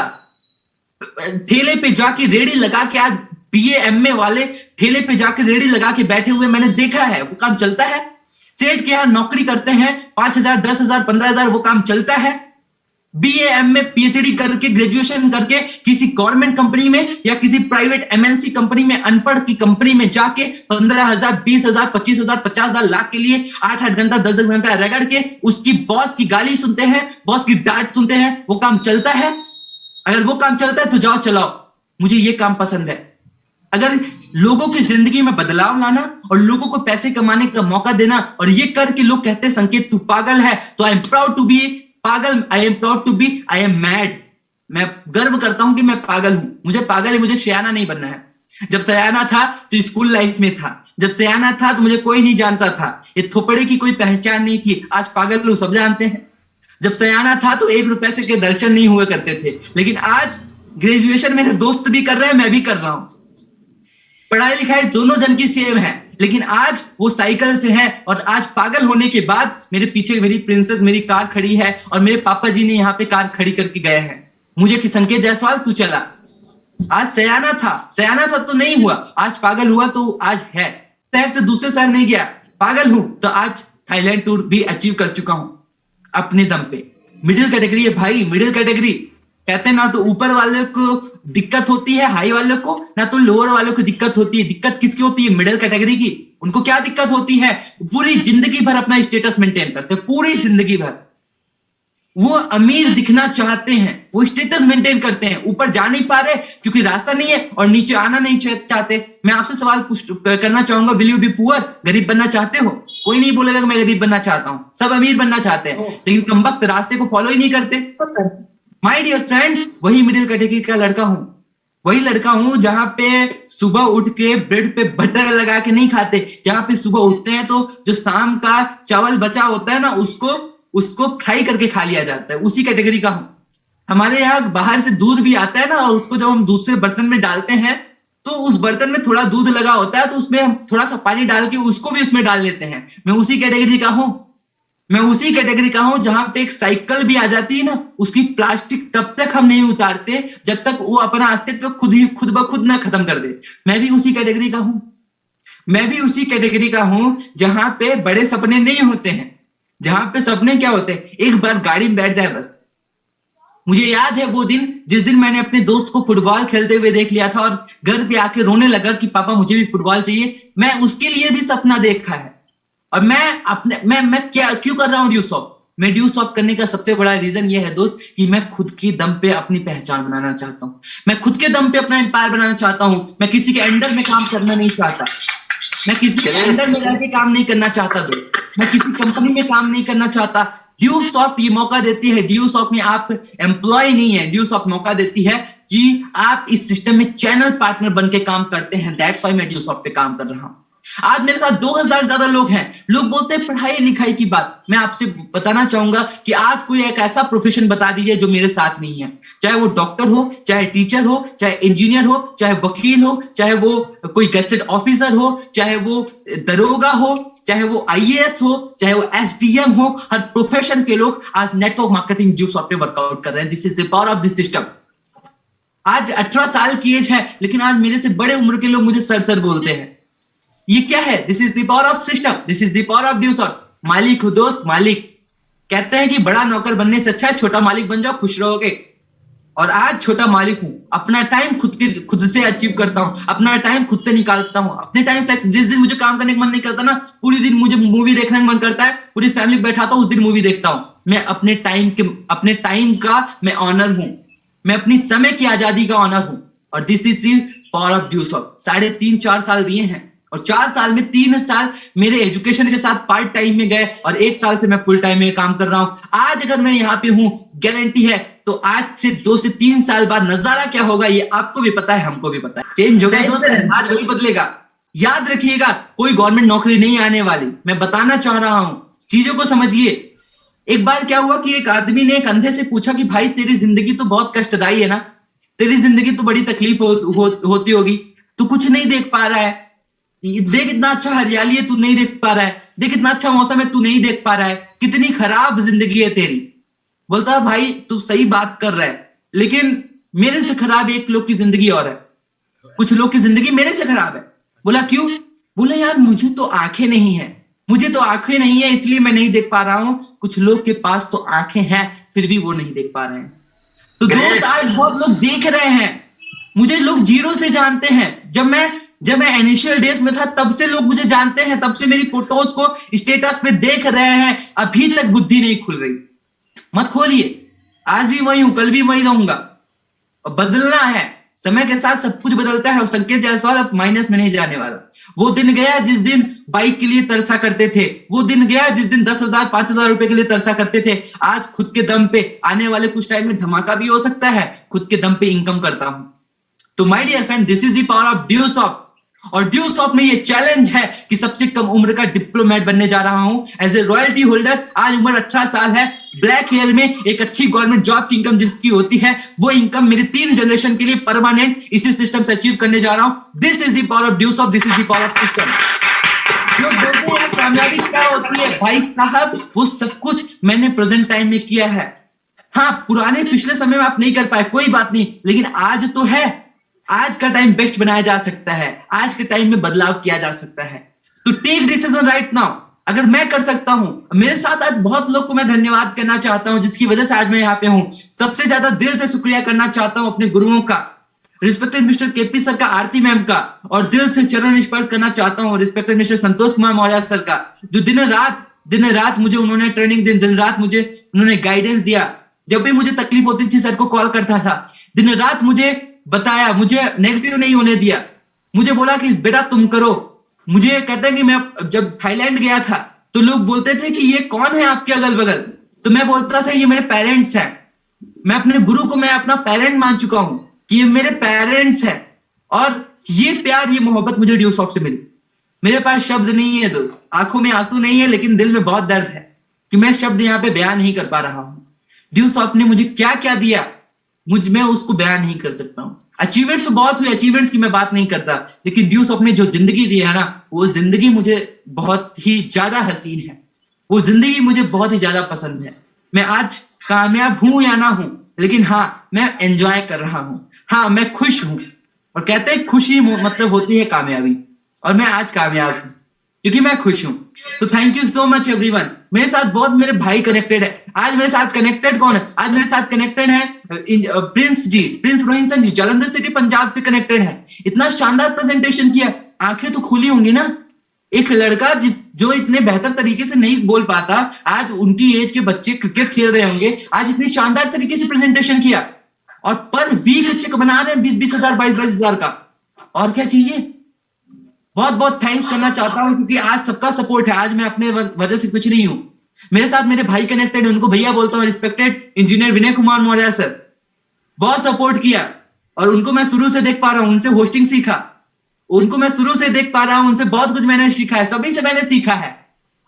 ठेले पे जाके रेड़ी लगा के, आज बीए एमए वाले ठेले पे जाके रेड़ी लगा के बैठे हुए मैंने देखा है, वो काम चलता है। सेठ के यहां नौकरी करते हैं 5,000 10,000 15,000, वो काम चलता है। बीए एमए पीएचडी करके, ग्रेजुएशन करके किसी गवर्नमेंट कंपनी में या किसी प्राइवेट एमएनसी कंपनी में, अनपढ़ की कंपनी में जाके 15,000 20,000 25,000 50,000 लाख के लिए 8-8 घंटा 10 घंटा रगड़ के उसकी बॉस की गाली सुनते हैं, बॉस की डांट सुनते हैं, वो काम चलता है? अगर वो काम चलता है तो जाओ चलाओ, मुझे ये काम पसंद है। अगर लोगों की जिंदगी में बदलाव लाना और लोगों को पैसे कमाने का मौका देना और ये करके लोग कहते हैं संकेत तू पागल है, तो I am proud to be पागल, I am proud to be, I am mad. मैं गर्व करता हूं कि मैं पागल हूं। मुझे पागल है, मुझे सयाना नहीं बनना है। जब सयाना था तो स्कूल लाइफ में था, जब सयाना था तो मुझे कोई नहीं जानता था, ये थोपड़े की कोई पहचान नहीं थी। आज पागल लोग सब जानते हैं। जब सयाना था तो 1 रुपए से के दर्शन नहीं हुए करते थे, लेकिन आज ग्रेजुएशन मेरे दोस्त भी कर रहे हैं, मैं भी कर रहा हूं। पढ़ाई लिखाई दोनों जन की सेम है, लेकिन आज वो साइकिल से है और आज पागल होने के बाद मेरे पीछे मेरी प्रिंसेस, मेरी कार खड़ी है और मेरे पापा जी ने यहाँ पे कार खड़ी करके गए हैं मुझे कि संकेत जायसवाल तू चला। आज सयाना था तो नहीं हुआ, आज पागल हुआ तो आज है। शहर से दूसरे शहर नहीं गया, पागल हूं तो आज थाईलैंड टूर भी अचीव कर चुका हूं अपने दम पे। मिडिल कैटेगरी है भाई, मिडिल कैटेगरी। कहते हैं ना तो ऊपर वाले को दिक्कत होती है हाई वाले को, ना तो लोअर वाले को दिक्कत होती है। दिक्कत किसकी होती है? मिडिल कैटेगरी की। उनको क्या दिक्कत होती है? पूरी जिंदगी भर अपना स्टेटस मेंटेन करते हैं, पूरी जिंदगी भर वो अमीर दिखना चाहते हैं, वो स्टेटस मेंटेन करते हैं, ऊपर जा नहीं पा रहे क्योंकि रास्ता नहीं है और नीचे आना नहीं चाहते। मैं आपसे सवाल करना चाहूंगा, विल यू बी पुअर? गरीब बनना चाहते हो? कोई नहीं बोलेगा कि मैं गरीब बनना चाहता हूं, सब अमीर बनना चाहते हैं, लेकिन कमबख्त रास्ते को फॉलो ही नहीं करते। माय डियर फ्रेंड, वही मिडिल कैटेगरी का लड़का हूं, वही लड़का हूं जहां पे सुबह उठ के ब्रेड पे बटर लगा के नहीं खाते, जहां पे सुबह उठते हैं तो जो शाम का चावल बचा होता है ना उसको फ्राई करके खा लिया जाता है, उसी कैटेगरी का हूं। हमारे यहाँ बाहर से दूध भी आता है ना, और उसको जब हम दूसरे बर्तन में डालते हैं तो उस बर्तन में थोड़ा दूध लगा होता है तो उसमें हम थोड़ा सा पानी डाल के उसको भी उसमें डाल लेते हैं। मैं उसी कैटेगरी का हूं, मैं उसी कैटेगरी का हूं जहां पे एक साइकिल भी आ जाती है ना, उसकी प्लास्टिक तब तक हम नहीं उतारते जब तक वो अपना अस्तित्व खुद ब खुद ना खत्म कर दे। मैं भी उसी कैटेगरी का हूं, मैं भी उसी कैटेगरी का हूं जहां पे बड़े सपने नहीं होते हैं, जहां पे सपने क्या होते हैं, एक बार गाड़ी में बैठ जाए बस। मुझे याद है वो दिन जिस दिन मैंने अपने दोस्त को फुटबॉल खेलते हुए देख लिया था और घर पे आके रोने लगा कि पापा मुझे भी फुटबॉल चाहिए। मैं उसके लिए भी सपना देखा है और मैं क्यों कर रहा हूं ड्यू सॉफ्ट? मैं ड्यू सॉफ्ट करने का सबसे बड़ा रीजन ये है दोस्त कि मैं खुद की दम पे अपनी पहचान बनाना चाहता हूं, मैं खुद के दम पे अपना एम्पायर बनाना चाहता हूं। मैं किसी के अंडर में काम करना नहीं चाहता, मैं किसी के अंडर में रह के काम नहीं करना चाहता दोस्त, मैं किसी कंपनी में काम नहीं करना चाहता। ड्यू सॉफ्ट ये मौका देती है, ड्यू सॉफ्ट में आप एम्प्लॉय नहीं है, ड्यू सॉफ्ट मौका देती है कि आप इस सिस्टम में चैनल पार्टनर बन के काम करते हैं। दैट्स व्हाई मैं ड्यू सॉफ्ट पे काम कर रहा हूं। आज मेरे साथ 2000 ज्यादा लोग हैं। लोग बोलते हैं पढ़ाई लिखाई की बात, मैं आपसे बताना चाहूंगा कि आज कोई एक ऐसा प्रोफेशन बता दीजिए जो मेरे साथ नहीं है, चाहे वो डॉक्टर हो, चाहे टीचर हो, चाहे इंजीनियर हो, चाहे वकील हो, चाहे वो कोई गेस्टेड ऑफिसर हो, चाहे वो दरोगा हो, चाहे वो आईएएस हो, चाहे वो एसडीएम हो। हर प्रोफेशन के लोग आज नेटवर्क मार्केटिंग ड्यू सॉफ्ट पे वर्कआउट कर रहे हैं। This is the power of this system. आज 18 साल की एज है, लेकिन आज मेरे से बड़े उम्र के लोग मुझे सर बोलते हैं। ये क्या है? This is the power of system, this is the power of due soft. मालिक हो दोस्त, मालिक। कहते हैं कि बड़ा नौकर बनने से अच्छा है छोटा मालिक बन जाओ, खुश रहोगे। और आज छोटा मालिक हूं, अपना टाइम खुद से अचीव करता हूं, अपना टाइम खुद से निकालता हूं, अपने टाइम से। जिस दिन मुझे काम करने का मन नहीं करता ना, पूरी दिन मुझे मूवी देखने का मन करता है, पूरी फैमिली बैठाता हूं, उस दिन मूवी देखता हूं। मैं अपने टाइम का मैं ऑनर हूं, मैं अपनी समय की आजादी का ऑनर हूं। और this is the power of due soft. 3.5-4 साल दिए हैं और 4 साल में 3 साल मेरे एजुकेशन के साथ पार्ट टाइम में गए और 1 साल से मैं फुल टाइम में काम कर रहा हूं। आज अगर मैं यहाँ पे हूं, गारंटी है तो आज से 2 से 3 साल बाद नजारा क्या होगा ये आपको भी पता है, हमको भी पता है। चेंज होगा दोस्त, आज वही बदलेगा। याद रखिएगा, कोई गवर्नमेंट नौकरी नहीं आने वाली। मैं बताना चाह रहा हूं, चीजों को समझिए। एक बार क्या हुआ कि एक आदमी ने एक अंधे से पूछा कि भाई तेरी जिंदगी तो बहुत कष्टदायी है ना, तेरी जिंदगी तो बड़ी तकलीफ होती होगी, तू कुछ नहीं देख पा रहा है, देख इतना अच्छा हरियाली है तू नहीं देख पा रहा है, देख इतना अच्छा मौसम है तू नहीं देख पा रहा है, कितनी खराब जिंदगी है तेरी। बोलता भाई तू सही बात कर रहा है, लेकिन मेरे से खराब एक लोग की जिंदगी और है, कुछ लोग की जिंदगी मेरे से खराब है। बोला क्यों? बोला यार मुझे तो आंखें नहीं है, मुझे तो आंखें नहीं है इसलिए मैं नहीं देख पा रहा हूं, कुछ लोग के पास तो आंखें हैं फिर भी वो नहीं देख पा रहे हैं। तो दोस्त आज बहुत लोग देख रहे हैं, मुझे लोग जीरो से जानते हैं, जब मैं इनिशियल डेज में था तब से लोग मुझे जानते हैं, तब से मेरी फोटोज को स्टेटस पे देख रहे हैं, अभी तक बुद्धि नहीं खुल रही। मत खोलिए, आज भी वही हूं, कल भी वही रहूंगा, बदलना है, समय के साथ सब कुछ बदलता है और संकेत जायसवाल अब माइनस में नहीं जाने वाला। वो दिन गया जिस दिन बाइक के लिए तरसा करते थे, वो दिन गया जिस दिन 10,000 5,000 रुपए के लिए तरसा करते थे। आज खुद के दम पे आने वाले कुछ टाइम में धमाका भी हो सकता है, खुद के दम पे इनकम करता हूं। तो my dear friend, this is the power of Dusoft. और ड्यूसॉफ्ट में ये चैलेंज है कि सबसे कम उम्र का डिप्लोमेट बनने जा रहा हूं एज ए रॉयल्टी होल्डर। आज उम्र 18 साल है, ब्लैक हेयर में एक अच्छी गवर्नमेंट जॉब की इनकम जिसकी होती है, वो इनकम मेरे 3 जनरेशन के लिए परमानेंट इसी सिस्टम से अचीव करने जा रहा हूं। This is the power of Dusoft, this is the power of system. जो बोलते हैं कामयाबी क्या होती है भाई साहब, वो सब कुछ मैंने प्रेजेंट टाइम में किया है। हाँ, पुराने पिछले समय में आप नहीं कर पाए, कोई बात नहीं, लेकिन आज तो है, आज का टाइम बेस्ट बनाया जा सकता है, आज के टाइम में बदलाव किया जा सकता है। तो टेक डिसीजन राइट नाउ। अगर मैं कर सकता हूं, मेरे साथ आज बहुत लोग को मैं धन्यवाद करना चाहता हूं जिसकी वजह से आज मैं यहाँ पे हूं। सबसे ज्यादा दिल से शुक्रिया करना चाहता हूं अपने गुरुओं का, रिस्पेक्टेड मिस्टर केपी सर का, आरती मैम का, और दिल से चरण स्पर्श करना चाहता हूं respected mister Santosh Kumar Maurya sir का, जो दिन रात मुझे उन्होंने ट्रेनिंग दी, दिन रात मुझे उन्होंने गाइडेंस दिया। जब भी मुझे तकलीफ होती थी सर को कॉल करता था, दिन रात मुझे बताया, मुझे नेगेटिव नहीं होने दिया, मुझे बोला कि बेटा तुम करो। मुझे कहते हैं कि मैं जब थाईलैंड गया था तो लोग बोलते थे कि ये कौन है आपके अगल बगल, तो मैं बोलता था ये मेरे पेरेंट्स हैं। मैं अपने गुरु को मैं अपना पेरेंट मान चुका हूं कि ये मेरे पेरेंट्स हैं, और ये प्यार ये मोहब्बत मुझे ड्यूसॉफ्ट से मिली। मेरे पास शब्द नहीं है दोस्त, आंखों में आंसू नहीं है, लेकिन दिल में बहुत दर्द है कि मैं शब्द यहाँ पे बयान नहीं कर पा रहा हूं। ड्यूसॉफ्ट ने मुझे क्या क्या दिया, मैं उसको बयान नहीं कर सकता हूँ। अचीवमेंट्स तो बहुत हुए, अचीवमेंट्स की मैं बात नहीं करता, लेकिन ड्यूसॉफ्ट ने जो जिंदगी दी है ना, वो जिंदगी मुझे बहुत ही ज्यादा हसीन है, वो जिंदगी मुझे बहुत ही ज्यादा पसंद है। मैं आज कामयाब हूं या ना हूं, लेकिन हाँ मैं एंजॉय कर रहा हूं, हाँ मैं खुश हूं। और कहते हैं खुशी मतलब होती है कामयाबी, और मैं आज कामयाब हूं क्योंकि मैं खुश हूं। तो thank you so much everyone. मेरे साथ बहुत मेरे भाई कनेक्टेड है। आज मेरे साथ कनेक्टेड कौन है? आज मेरे साथ कनेक्टेड है प्रिंस जी, प्रिंस रोहिंसन जी, जालंधर सिटी पंजाब से कनेक्टेड है। इतना शानदार प्रेजेंटेशन किया, आंखें तो खुली होंगी ना। एक लड़का जो इतने बेहतर तरीके से नहीं बोल पाता, आज उनकी एज के बच्चे क्रिकेट खेल रहे होंगे, आज इतनी शानदार तरीके से प्रेजेंटेशन किया, और पर वीक चेक बना रहे हैं 20-20 हजार 22-22 हजार का। और क्या चाहिए? बहुत बहुत थैंक्स करना चाहता हूं क्योंकि आज सबका सपोर्ट है, आज मैं अपने वजह से कुछ नहीं हूं। मेरे साथ मेरे भाई कनेक्टेड है, उनको भैया बोलता हूं, respected engineer Vinay Kumar Maurya sir, बहुत सपोर्ट किया, और उनको मैं शुरू से देख पा रहा हूं, उनसे होस्टिंग सीखा, उनको मैं शुरू से देख पा रहा हूं, उनसे बहुत कुछ मैंने सीखा है, सभी से मैंने सीखा है।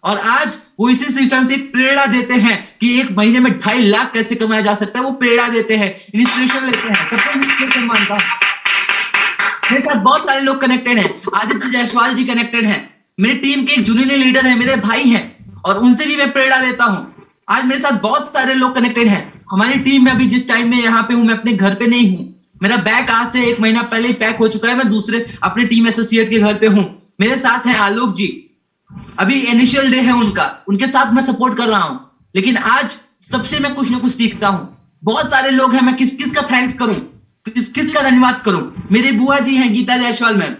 और आज वो इसी सिस्टम से प्रेरणा देते हैं कि एक महीने में 2.5 लाख कैसे कमाया जा सकता है, वो प्रेरणा देते हैं, इंस्पिरेशन लेते हैं, सबको इंस्पिरेशन मानता हूं। मेरे साथ बहुत सारे लोग कनेक्टेड हैं, आदित्य जायसवाल जी कनेक्टेड हैं, मेरी टीम के एक जूनियर लीडर है, मेरे भाई हैं, और उनसे भी मैं प्रेरणा लेता हूं। आज मेरे साथ बहुत सारे लोग कनेक्टेड हैं। हमारी टीम में अभी जिस टाइम में यहाँ पे हूं, मैं अपने घर पे नहीं हूं, मेरा बैग आज से 1 महीना पहले ही पैक हो चुका है, मैं दूसरे अपने टीम एसोसिएट के घर पे हूं। मेरे साथ है आलोक जी, अभी इनिशियल डे है उनका, उनके साथ मैं सपोर्ट कर रहा हूं, लेकिन आज सबसे मैं कुछ ना कुछ सीखता हूं। बहुत सारे लोग हैं, मैं किस किस का थैंक्स करूं, किसका धन्यवाद करूं। मेरे बुआ जी हैं गीता जायसवाल मैम,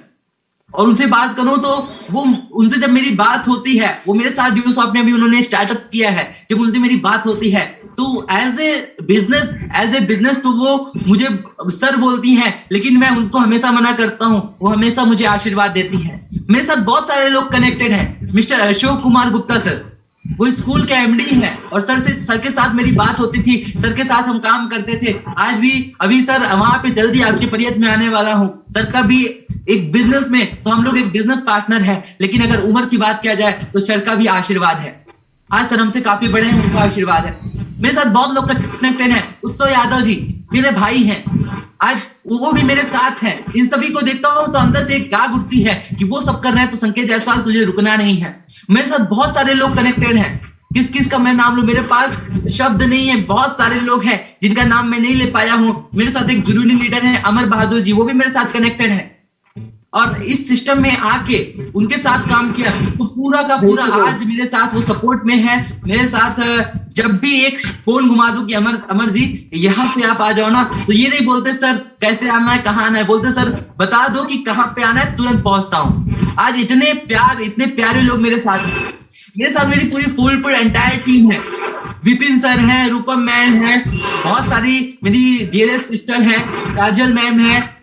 और उनसे बात करूं तो वो उनसे जब मेरी बात होती है, वो मेरे साथ ड्यूसॉफ्ट में अभी उन्होंने स्टार्टअप किया है, जब उनसे मेरी बात होती है तो एज ए बिजनेस तो वो मुझे सर बोलती हैं, लेकिन मैं उनको हमेशा मना करता हूं, वो हमेशा मुझे आशीर्वाद देती है। मेरे साथ बहुत सारे लोग कनेक्टेड हैं। मिस्टर अशोक कुमार गुप्ता सर, वो स्कूल के एमडी हैं, और सर के साथ मेरी बात होती थी, सर के साथ हम काम करते थे। आज भी अभी सर वहां पे जल्दी आपके परियत में आने वाला हूं। सर का भी एक बिजनेस में, तो हम लोग एक बिजनेस पार्टनर है, लेकिन अगर उम्र की बात किया जाए तो सर का भी आशीर्वाद है। आज सर हमसे काफी बड़े हैं, उनका आशीर्वाद है। मेरे साथ बहुत लोग कनेक्टेड हैं। उत्सव यादव जी मेरे भाई हैं, आज वो भी मेरे साथ हैं। इन सभी को देखता हूं तो अंदर से एक गाग उठती है कि वो सब कर रहे हैं तो संकेत जायसवाल तुझे रुकना नहीं है। मेरे साथ बहुत सारे लोग कनेक्टेड हैं, किस किस का मैं नाम लूं, मेरे पास शब्द नहीं है। बहुत सारे लोग हैं जिनका नाम मैं नहीं ले पाया हूं। मेरे साथ एक जुनूनी लीडर है अमर बहादुर जी, वो भी मेरे साथ कनेक्टेड है और इस सिस्टम में आके उनके साथ काम किया तो पूरा का पूरा आज मेरे साथ वो सपोर्ट में है। मेरे साथ जब भी एक फोन घुमा दूं कि अमर जी यहाँ पे आप आ जाओ ना, तो ये नहीं बोलते सर कैसे आना है, कहाँ आना है, बोलते सर बता दो कि कहाँ पे आना है, तुरंत पहुंचता हूँ। आज इतने प्यारे लोग मेरे साथ हैं। मेरे साथ मेरी पूरी फुल एंटायर टीम है। विपिन सर हैं, रूपम मैम है, बहुत सारी मेरी डियरेस्ट सिस्टर है, काजल मैम है,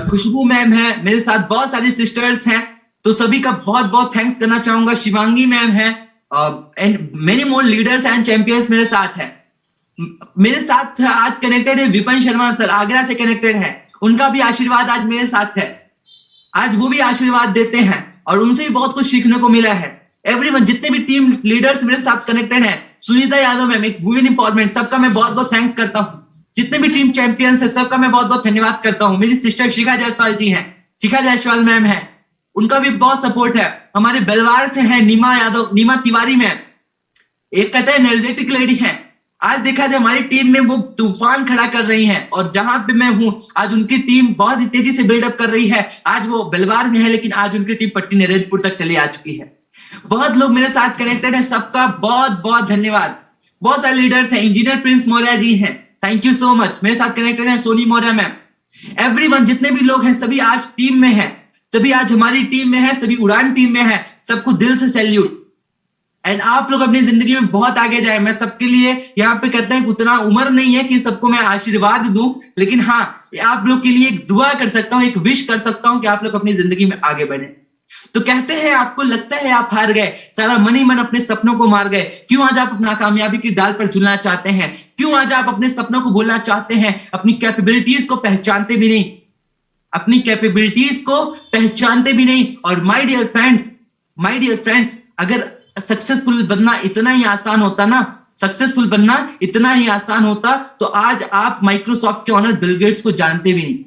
खुशबू मैम है, मेरे साथ बहुत सारी सिस्टर्स हैं, तो सभी का बहुत बहुत थैंक्स करना चाहूंगा। शिवांगी मैम है and many more leaders and champions मेरे साथ है। मेरे साथ आज कनेक्टेड है विपिन शर्मा सर, आगरा से कनेक्टेड है, उनका भी आशीर्वाद आज मेरे साथ है। आज वो भी आशीर्वाद देते हैं और उनसे भी बहुत कुछ सीखने को मिला है। एवरीवन, जितने भी टीम लीडर्स मेरे साथ कनेक्टेड है, सुनीता यादव मैम, एक वुमेन इंपावरमेंट, सबका मैं बहुत बहुत थैंक्स करता हूँ। जितने भी टीम चैंपियंस है सबका मैं बहुत बहुत धन्यवाद करता हूँ। मेरी सिस्टर शिखा जायसवाल जी हैं, शिखा जायसवाल मैम है, उनका भी बहुत सपोर्ट है। हमारे बेलवार से है नीमा तिवारी मैम, एक कहते हैं एनर्जेटिक लेडी है। आज देखा जाए हमारी टीम में वो तूफान खड़ा कर रही हैं और जहां पे मैं हूं आज उनकी टीम बहुत ही तेजी से बिल्डअप कर रही है। आज वो बेलवार में है लेकिन आज उनकी टीम पट्टी नरेंद्रपुर तक चली आ चुकी है। बहुत लोग मेरे साथ कनेक्टेड है, सबका बहुत बहुत धन्यवाद। बहुत सारे लीडर्स हैं, इंजीनियर प्रिंस मौर्य जी हैं, थैंक यू सो मच, मेरे साथ कनेक्टेड है सोनी मौर्य मैम। एवरीवन, जितने भी लोग हैं सभी आज टीम में है, सभी आज हमारी टीम में है, सभी उड़ान टीम में है, सबको दिल से सैल्यूट। एंड आप लोग अपनी जिंदगी में बहुत आगे जाए। मैं सबके लिए यहाँ पे कहते हैं उतना उम्र नहीं है कि सबको मैं आशीर्वाद दूं, लेकिन हाँ आप लोग के लिए एक दुआ कर सकता हूँ, एक विश कर सकता हूँ कि आप लोग अपनी जिंदगी में आगे बढ़े। तो कहते हैं आपको लगता है आप हार गए, सारा मन ही मन अपने सपनों को मार गए, क्यों आज आप अपना कामयाबी की डाल पर झूलना चाहते हैं, क्यों आज आप अपने सपनों को भूलना चाहते हैं, अपनी कैपेबिलिटीज को पहचानते भी नहीं, अपनी कैपेबिलिटीज को पहचानते भी नहीं। और माय डियर फ्रेंड्स, अगर सक्सेसफुल बनना इतना ही आसान होता ना, सक्सेसफुल बनना इतना ही आसान होता तो आज आप माइक्रोसॉफ्ट के ऑनर बिल गेट्स को जानते भी नहीं।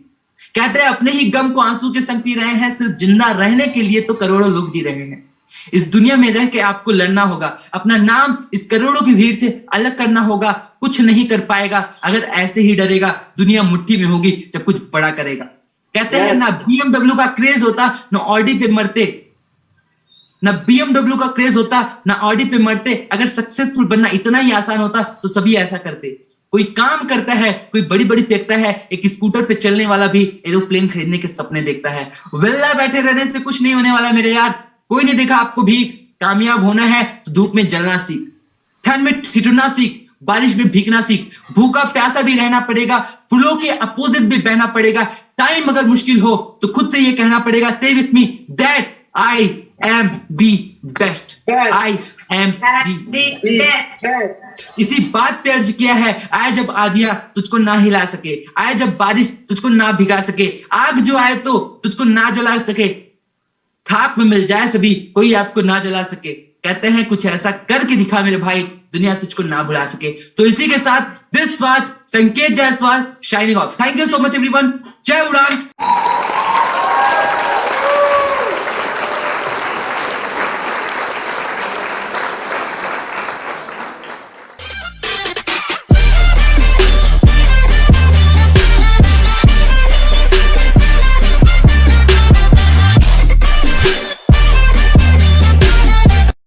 कहते हैं अपने ही गम को आंसू के संग पी रहे हैं, सिर्फ जिंदा रहने के लिए तो करोड़ों लोग जी रहे हैं। इस दुनिया में रह के आपको लड़ना होगा, अपना नाम इस करोड़ों की भीड़ से अलग करना होगा। कुछ नहीं कर पाएगा अगर ऐसे ही डरेगा, दुनिया मुट्ठी में होगी जब कुछ बड़ा करेगा। कहते हैं ना BMW का क्रेज होता ना ऑडी पे मरते, ना BMW का क्रेज होता ना ऑडी पे मरते। अगर सक्सेसफुल बनना इतना ही आसान होता तो सभी ऐसा करते। कोई काम करता है, कोई बड़ी बड़ी फेंकता है, एक स्कूटर पे चलने वाला भी एरोप्लेन खरीदने के सपने देखता है। वेला बैठे रहने से कुछ नहीं होने वाला मेरे यार, कोई नहीं देखा आपको भी कामयाब होना है तो धूप में जलना सीख, ठंड में ठिठुरना सीख, बारिश में भीगना सीख, भूखा प्यासा भी रहना पड़ेगा, फूलों के अपोजिट भी बहना पड़ेगा। टाइम अगर मुश्किल हो तो खुद से ये कहना पड़ेगा, से with me that I am the best, I am the best. इसी बात पे अर्ज किया है, आए जब आधिया तुझको ना हिला सके, आए जब बारिश तुझको ना भिगा सके, आग जो आए तो तुझको ना जला सके, खाक में मिल जाए सभी कोई आपको ना जला सके। कहते हैं कुछ ऐसा करके दिखा मेरे भाई, दुनिया तुझको ना भुला सके। तो इसी के साथ दिस वाज संकेत Jaiswal shining of. Thank you so much everyone. जय उड़ान।